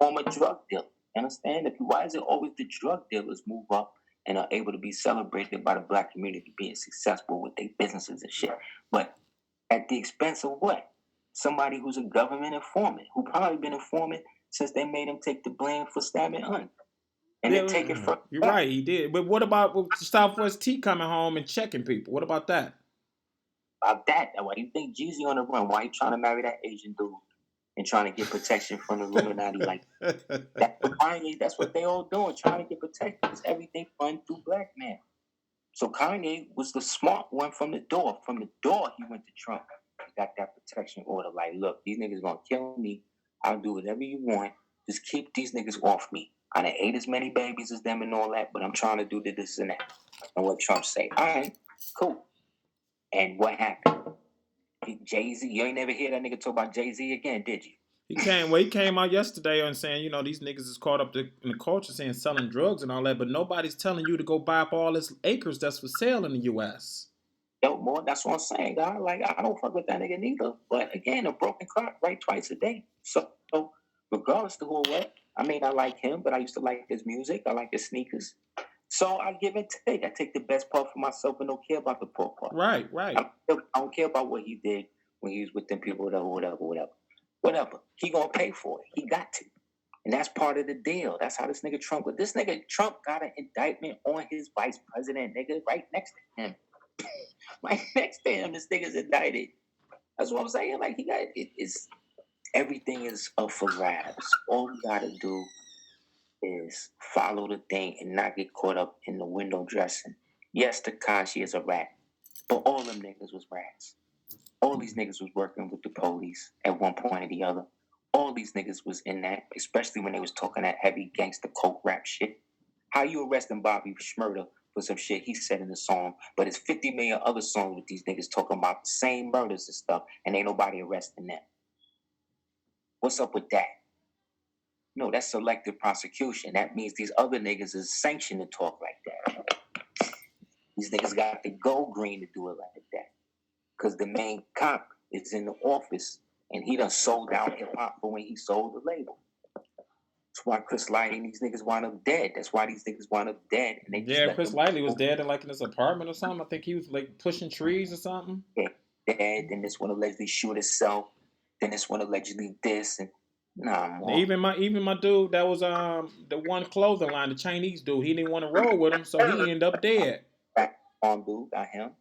Former drug dealer. Understand? Why is it always the drug dealers move up and are able to be celebrated by the black community being successful with their businesses and shit? But at the expense of what? Somebody who's a government informant, who probably been informant since they made him take the blame for stabbing Hunt. And Yeah, then take it from you're right, he did. But what about Southwest T coming home and checking people? What about that? About that. Why do you think Jeezy on the run? Why you trying to marry that Asian dude and trying to get protection from the Illuminati? Like that, Kanye, that's what they all doing, trying to get protected because everything run through black man. So Kanye was the smart one from the door. From the door, he went to Trump. He got that protection order. Like, look, these niggas gonna kill me. I'll do whatever you want. Just keep these niggas off me. I done ate as many babies as them and all that, but I'm trying to do this and that. And what Trump say? All right, cool. And what happened? Jay-Z, you ain't never hear that nigga talk about Jay-Z again, did you? He came out yesterday and saying, you know, these niggas is caught up in the culture saying selling drugs and all that, but nobody's telling you to go buy up all this acres that's for sale in the U.S. Yo, boy, that's what I'm saying, dog. Like, I don't fuck with that nigga neither. But again, a broken clock right twice a day. So regardless to who or what, I mean, I like him, but I used to like his music. I like his sneakers. So I give and take. I take the best part for myself and don't care about the poor part. Right. I don't care about what he did when he was with them people, whatever. He gonna pay for it. He got to. And that's part of the deal. That's how this nigga Trump, but this nigga Trump got an indictment on his vice president, nigga, right next to him. Right next to him, this nigga's indicted. That's what I'm saying. Like, it's everything is up for grabs. All you gotta do is follow the thing and not get caught up in the window dressing. Yes, Tekashi is a rat, but all them niggas was rats. All these niggas was working with the police at one point or the other. All these niggas was in that, especially when they was talking that heavy gangster coke rap shit. How you arresting Bobby Schmurda for some shit he said in the song, but it's 50 million other songs with these niggas talking about the same murders and stuff, and ain't nobody arresting them. What's up with that? No, that's selective prosecution. That means these other niggas is sanctioned to talk like that. These niggas got to go green to do it like that. Because the main cop is in the office, and he done sold out hip-hop for when he sold the label. That's why Chris Lighty and these niggas wound up dead. That's why these niggas wound up dead. And they Chris Lighty was dead in his apartment or something. I think he was like pushing trees or something. Yeah, dead. Then this one allegedly shoot himself. Then this one allegedly this and Even my dude that was the one clothing line, the Chinese dude, he didn't want to roll with him, so he ended up dead. Dude got him,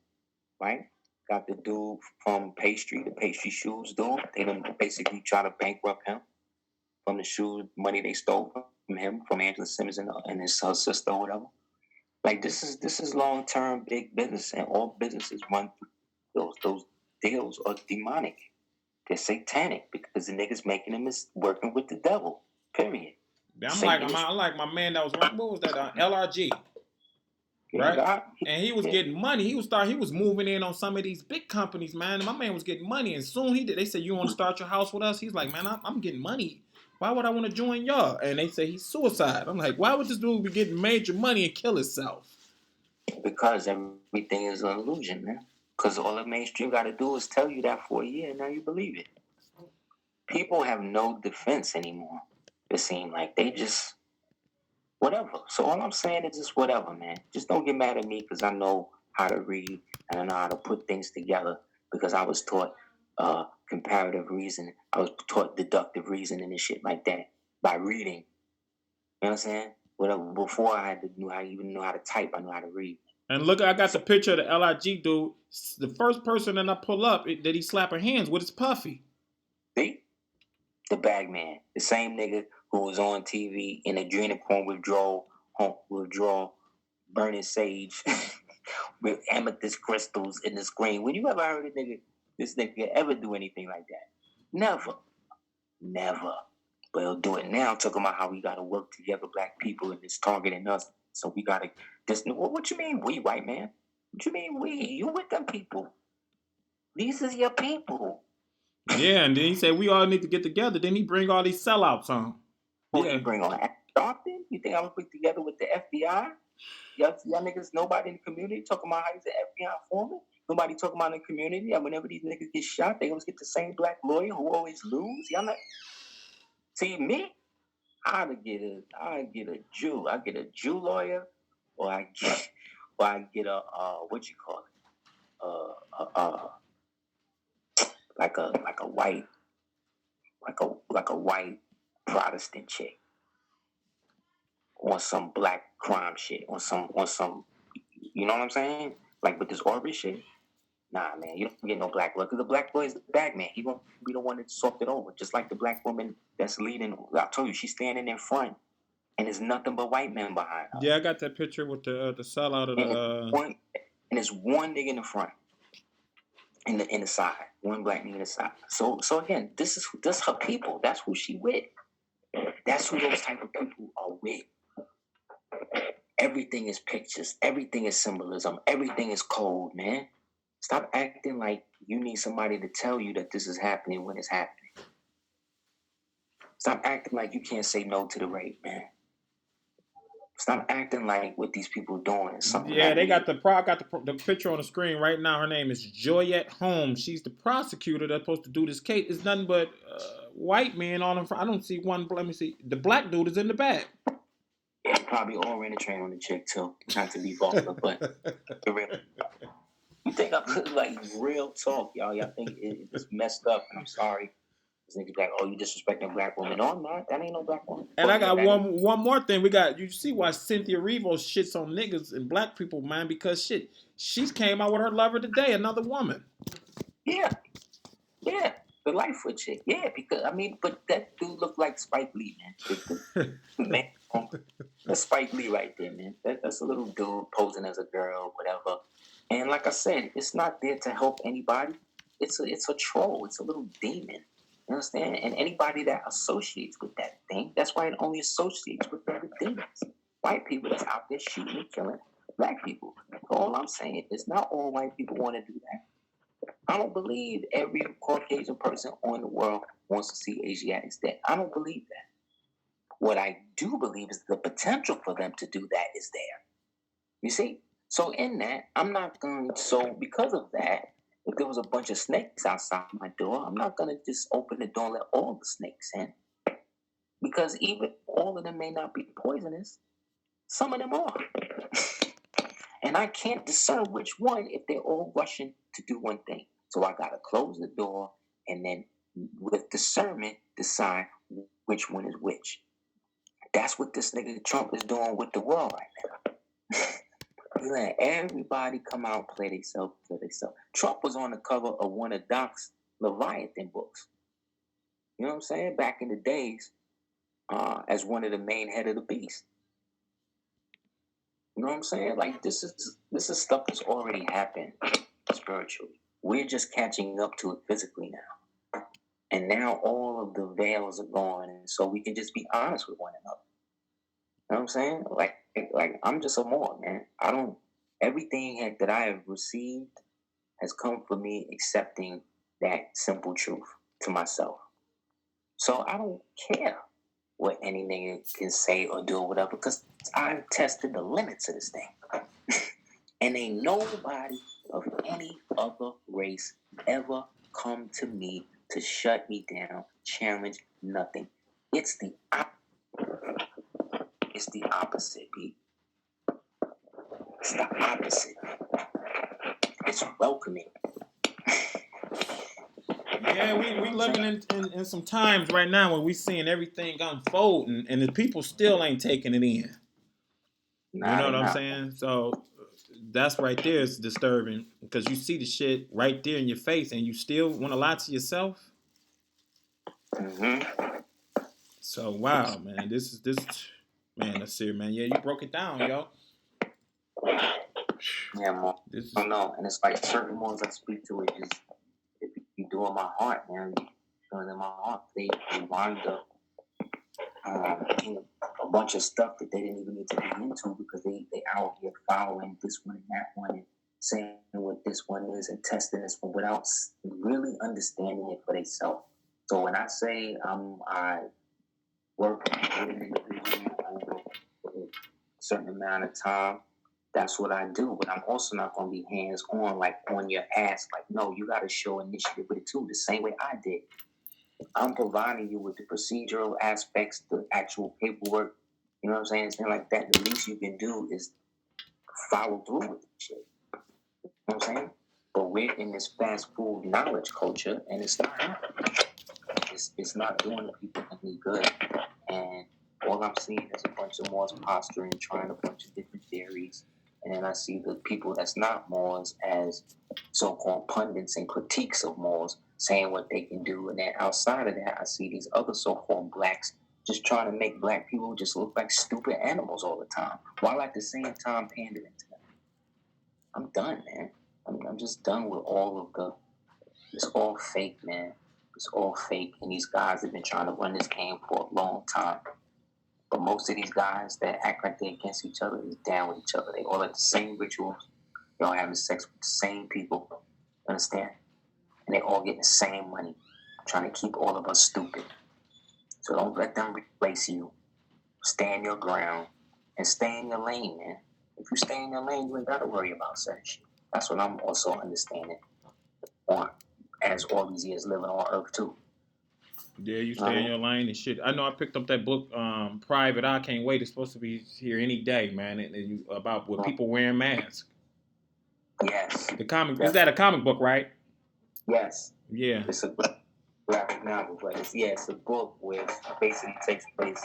right? Got the dude from pastry, the pastry shoes dude. They done basically try to bankrupt him from the shoe money they stole from him, from Angela Simmons and his sister or whatever. Like this is long term big business, and all businesses run through those deals are demonic. They're satanic because the niggas making them is working with the devil. Period. I like my man that was running. What was that? LRG. Right, and he was getting money. He was moving in on some of these big companies, man. And my man was getting money, and soon he did. They said, "You want to start your house with us?" He's like, "Man, I'm getting money. Why would I want to join y'all?" And they say he's suicide. I'm like, why would this dude be getting major money and kill himself? Because everything is an illusion, man. Because all the mainstream got to do is tell you that for a year, and now you believe it. People have no defense anymore. It seems like they just whatever. So all I'm saying is just whatever, man. Just don't get mad at me because I know how to read and I know how to put things together because I was taught comparative reasoning. I was taught deductive reasoning and shit like that by reading. You know what I'm saying? Whatever. Before I had to even know how to type, I know how to read. And look, I got So, the picture of the LIG dude. The first person that I pull up that he slapping hands with is Puffy. see? The bag man. The same nigga who was on TV in adrenochrome withdrawal, burning sage with amethyst crystals in the screen. When you ever heard this nigga ever do anything like that? Never. Never. But he'll do it now, talking about how we gotta work together, black people, and it's targeting us. So we gotta what you mean we, white man? What you mean we? You with them people. These is your people. Yeah, and then he said we all need to get together. Then he bring all these sellouts on. Who Yeah. you bring on? Stockton? You think I'm gonna put together with the FBI? Y'all niggas, nobody in the community talking about how he's an FBI informant. Nobody talking about in the community. And whenever these niggas get shot, they always get the same black lawyer who always lose. Y'all not see me? I get a Jew. I get a Jew lawyer, or I get a what you call it? Like a white Protestant chick, on some black crime shit, on some, you know what I'm saying? Like with this Orbit shit. Nah, man, you don't get no black lawyer because the black lawyer is the bag man. He won't be the one that soft it over. Just like the black woman that's leading. I told you, she's standing in front, and there's nothing but white men behind her. Yeah, I got that picture with the sellout of the. And there's one nigga in the front, in the side, one black nigga in the side. So again, this her people. That's who she with. That's who those type of people are with. Everything is pictures. Everything is symbolism. Everything is code, man. Stop acting like you need somebody to tell you that this is happening when it's happening. Stop acting like you can't say no to the rape, man. Stop acting like what these people doing is something. Yeah, they got the picture on the screen right now. Her name is Joyette Holmes. She's the prosecutor that's supposed to do this case. It's nothing but white men on them. I don't see one. Let me see. The black dude is in the back. Probably all ran a train on the chick too. Not to be vulgar, but the real. You think I'm like real talk, y'all? Y'all think it's messed up? And I'm sorry. This nigga's like, oh, you disrespecting black women? No, I'm not. That ain't no black woman. And I got one more thing. We got, you see why Cynthia Erivo shits on niggas and black people, man? Because shit, she came out with her lover today, another woman. Yeah, the Lightfoot chick. Yeah, because but that dude looked like Spike Lee, man. Man, that's Spike Lee right there, man. That's a little dude posing as a girl, whatever. And like I said, it's not there to help anybody. It's a troll. It's a little demon. You understand? And anybody that associates with that thing, that's why it only associates with the demons. White people that's out there shooting and killing black people. All I'm saying is not all white people want to do that. I don't believe every Caucasian person on the world wants to see Asiatics dead. I don't believe that. What I do believe is the potential for them to do that is there. You see? So in that, I'm not going to, so because of that, if there was a bunch of snakes outside my door, I'm not going to just open the door and let all the snakes in. Because even all of them may not be poisonous. Some of them are. And I can't discern which one if they're all rushing to do one thing. So I got to close the door and then with discernment decide which one is which. That's what this nigga Trump is doing with the world right now. He let everybody come out and play themselves. Trump was on the cover of one of Doc's Leviathan books. You know what I'm saying? Back in the days, as one of the main head of the beast. You know what I'm saying? Like this is stuff that's already happened spiritually. We're just catching up to it physically now. And now all of the veils are gone, and so we can just be honest with one another. You know what I'm saying? Like I'm just a Moor, man. Everything that I have received has come from me accepting that simple truth to myself. So I don't care what any nigga can say or do or whatever, because I've tested the limits of this thing. And ain't nobody of any other race ever come to me to shut me down, challenge nothing. It's the It's the opposite, Pete. It's the opposite. It's welcoming. Yeah, we living in some times right now where we seeing everything unfold, and the people still ain't taking it in. You know what I'm saying? So that's right there is disturbing because you see the shit right there in your face, and you still want to lie to yourself. Mm-hmm. So wow, man, this man, Aseer, man. Yeah, you broke it down, yo. Yeah, man. I don't know, and it's like certain ones I speak to it just if you do in my heart, man. Doing in my heart, they wind up a bunch of stuff that they didn't even need to be into because they out here following this one and that one and saying what this one is and testing this one without really understanding it for themselves. So when I say I work with an individual over a certain amount of time, that's what I do. But I'm also not going to be hands on, like on your ass. Like, no, you got to show initiative with it too, the same way I did. I'm providing you with the procedural aspects, the actual paperwork, you know what I'm saying? It's like that. The least you can do is follow through with the shit. You know what I'm saying? But we're in this fast food knowledge culture, and it's not happening. It's not doing people any good. And all I'm seeing is a bunch of Moors posturing, trying a bunch of different theories. And then I see the people that's not Moors as so-called pundits and critiques of Moors saying what they can do. And then outside of that, I see these other so-called blacks just trying to make black people just look like stupid animals all the time, while at the same time pandering to them. I'm done, man. I'm just done with all of the... It's all fake, man. It's all fake. And these guys have been trying to run this game for a long time. But most of these guys that act like they're against each other is down with each other. They all have the same rituals. They all having sex with the same people. Understand? And they all getting the same money. Trying to keep all of us stupid. So don't let them replace you. Stand your ground. And stay in your lane, man. If you stay in your lane, you ain't got to worry about certain shit. That's what I'm also understanding on as all these years living on Earth, too. Yeah, you stay in your lane and shit. I know I picked up that book, Private Eye. Can't wait. It's supposed to be here any day, man. And about with people wearing masks. Yes. The comic is that a comic book, right? Yes. Yeah. It's a graphic novel, but it's a book where basically takes place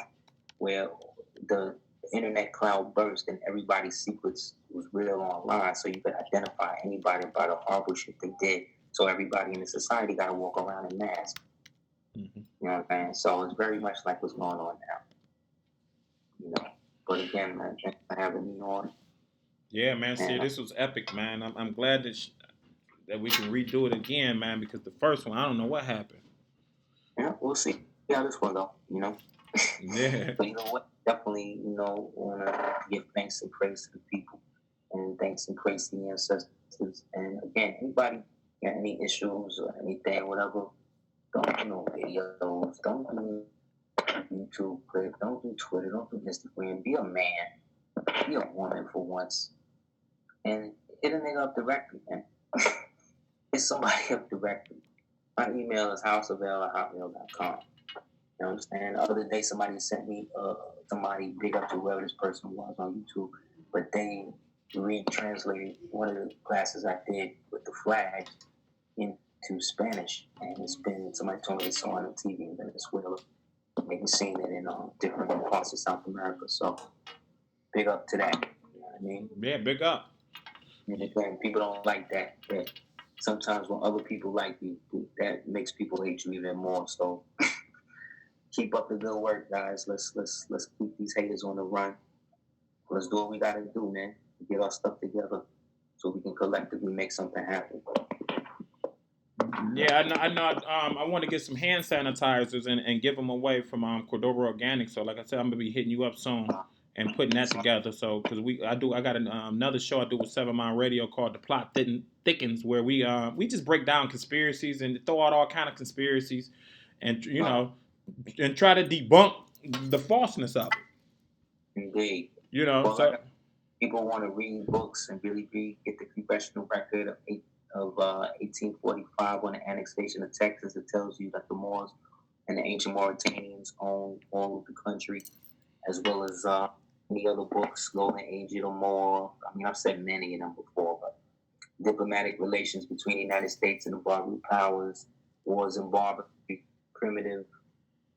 where the internet cloud burst and everybody's secrets was real online, so you could identify anybody by the horrible shit they did. So everybody in the society got to walk around in masks. Mm-hmm. You know what I'm saying? So it's very much like what's going on now. You know, but again, man, thanks for having me on. Yeah, man. See, this was epic, man. I'm glad that we can redo it again, man. Because the first one, I don't know what happened. Yeah, we'll see how this one go. You know. Yeah. But you know what? Definitely, want to give thanks and praise to the people, and thanks and praise to the ancestors. And again, anybody got any issues or anything, whatever, don't do no videos, don't do YouTube clip, don't do Twitter, don't do Instagram. Be a man, be a woman for once, and hit a nigga up directly, man. Hit somebody up directly. My email is houseofl@hotmail.com. You understand? The other day, somebody sent me somebody big up to whoever this person was on YouTube, but they retranslated one of the classes I did with the flags into Spanish, and it's been somebody told me they saw it on TV in Venezuela. They've seen it in different parts of South America. So big up to that. You know what I mean? Yeah, big up. And people don't like that. But sometimes when other people like you, that makes people hate you even more. So. Keep up the good work, guys. Let's keep these haters on the run. Let's do what we gotta do, man. Get our stuff together so we can collectively make something happen. Yeah, I know. I want to get some hand sanitizers and give them away from Cordova Organic. So, like I said, I'm gonna be hitting you up soon and putting that together. So, because I got another show I do with 7 Mile Radio called The Plot Thickens, where we just break down conspiracies and throw out all kind of conspiracies, and and try to debunk the falseness of it. Indeed. Well, so people want to read books and really get the congressional record of 1845 on the annexation of Texas. It tells you that the Moors and the ancient Mauritanians owned all of the country, as well as Any other books, Golden Age of the More. I mean, I've said many of them before, but diplomatic relations between the United States and the Barbary powers, wars in Barbary, primitive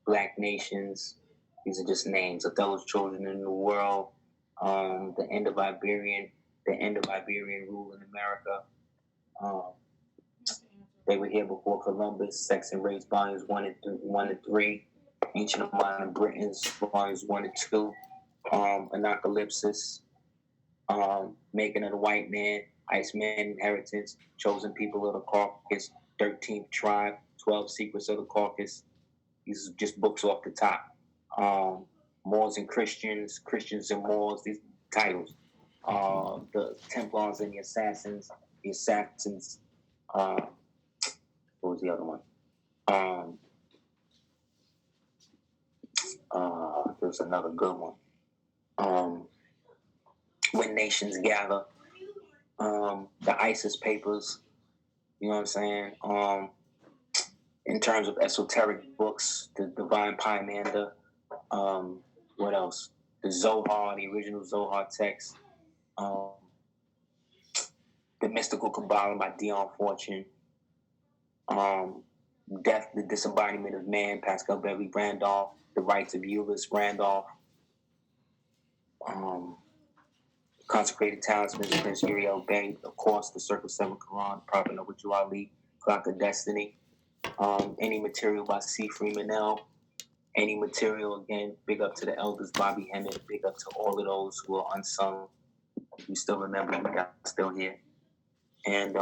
black nations. These are just names. Othello's Children in the World, the end of Iberian rule in America. They were here before Columbus. Sex and Race, volumes 1 and 3. Ancient and Modern Britons, volumes 1 and 2. Anacalypsis, Making of the White Man, Iceman Inheritance, Chosen People of the Caucasus, 13th Tribe, 12 Secrets of the Caucasus. These are just books off the top. Moors and Christians, Christians and Moors, these titles. The Templars and the Assassins, what was the other one? There's another good one. When Nations Gather, the ISIS Papers, you know what I'm saying? In terms of esoteric books, the Divine Pymander, what else? The Zohar, the original Zohar text, the Mystical Kabbalah by Dion Fortune, Death, the Disembodiment of Man, Pascal Beverly Randolph, The Rights of Ulysses Randolph, Consecrated Talismans, Prince Uriel Bey, of course, The Circle 7 Quran, Prophet Noble Ali, Clock of Destiny, any material by C. Freeman L. Any material, again, big up to the elders, Bobby Hennett, big up to all of those who are unsung. We still remember we got still here. And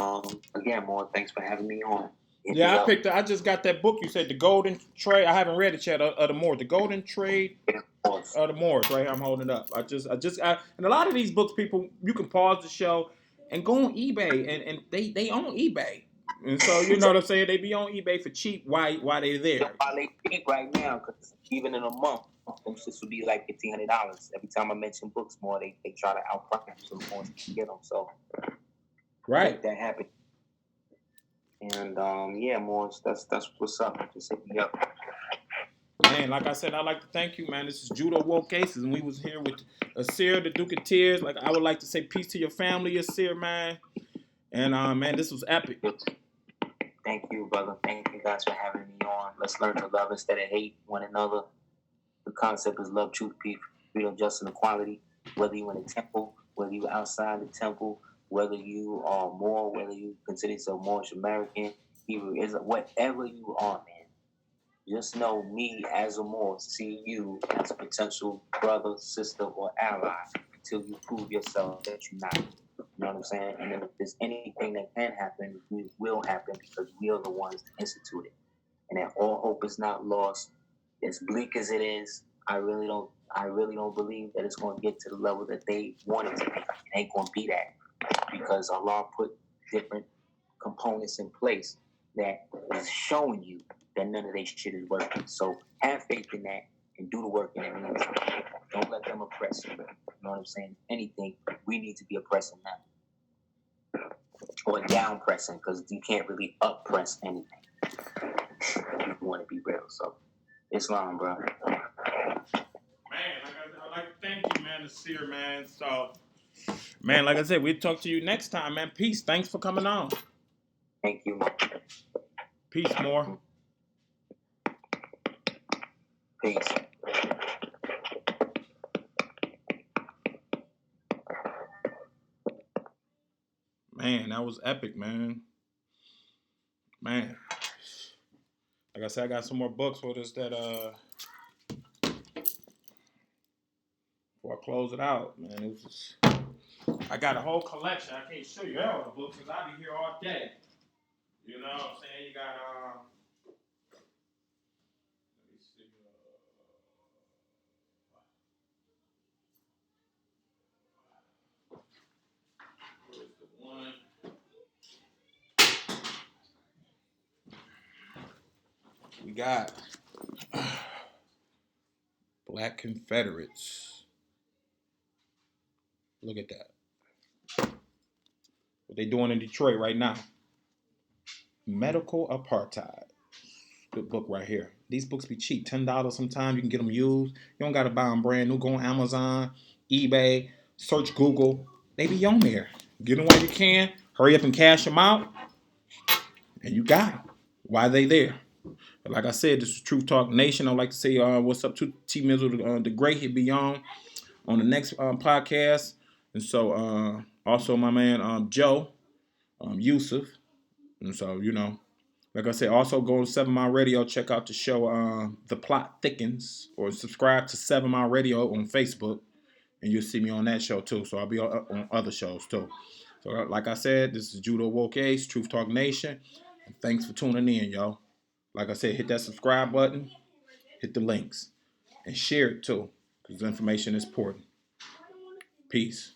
again, more thanks for having me on. Yeah, I just got that book you said, The Golden Trade. I haven't read it yet. Of the Moors, The Golden Trade of the Moors. Right here, I'm holding it up. And a lot of these books, people, you can pause the show and go on eBay, and they own eBay, and so you know what I'm saying. They be on eBay for cheap. Why they there? Why they cheap right now? Because even in a month, them shits would be like $1,500. Every time I mention books more, they try to outprice them more to get them. So right, make that happen. And yeah, Morris, that's what's up. Just hit me up. Man, like I said, I'd like to thank you, man. This is Judo Woke Cases, and we was here with Aseer, the Duke of Tears. Like, I would like to say peace to your family, Aseer, man. And man, this was epic. Thank you, brother. Thank you guys for having me on. Let's learn to love instead of hate one another. The concept is love, truth, peace, freedom, justice, and equality. Whether you're in a temple, whether you're outside the temple, whether you are Moor, whether you consider yourself Moorish American, Hebrew, whatever you are, man. Just know me as a Moor, see you as a potential brother, sister, or ally until you prove yourself that you're not. You know what I'm saying? And then if there's anything that can happen, it will happen because we are the ones that institute it. And that all hope is not lost. As bleak as it is, I really don't believe that it's going to get to the level that they want it to be. It ain't going to be that because Allah put different components in place that is showing you that none of their shit is working. So have faith in that and do the work in the meantime. Don't let them oppress you. You know what I'm saying? Anything, we need to be oppressing them. Or down pressing, because you can't really up-press anything. You want to be real. So, Islam, bro. Man, I like to thank you, man, Aseer, man. So, man, like I said, we'll talk to you next time, man. Peace. Thanks for coming on. Thank you, man. Peace, more. Peace. Man, that was epic, man. Man. Like I said, I got some more books for this that before I close it out, man. It was just, I got a whole collection. I can't show you all the books because I'll be here all day. You know what I'm saying? You got let me see. Where's the one? We got Black Confederates. Look at that. What they doing in Detroit right now. Medical Apartheid. Good book right here. These books be cheap. $10 sometimes. You can get them used. You don't got to buy them brand new. Go on Amazon, eBay, search Google. They be on there. Get them while you can. Hurry up and cash them out. And you got them. Why they there? But like I said, this is Truth Talk Nation. I'd like to say what's up to T Mizzle the Great. He'll be on the next podcast. And so also my man Joe, Yusuf. And so, like I said, also go to 7 Mile Radio. Check out the show The Plot Thickens, or subscribe to 7 Mile Radio on Facebook. And you'll see me on that show too. So I'll be on other shows too. So like I said, this is Judo Woke Ace, Truth Talk Nation. And thanks for tuning in, y'all. Like I said, hit that subscribe button, hit the links, and share it too, because information is important. Peace.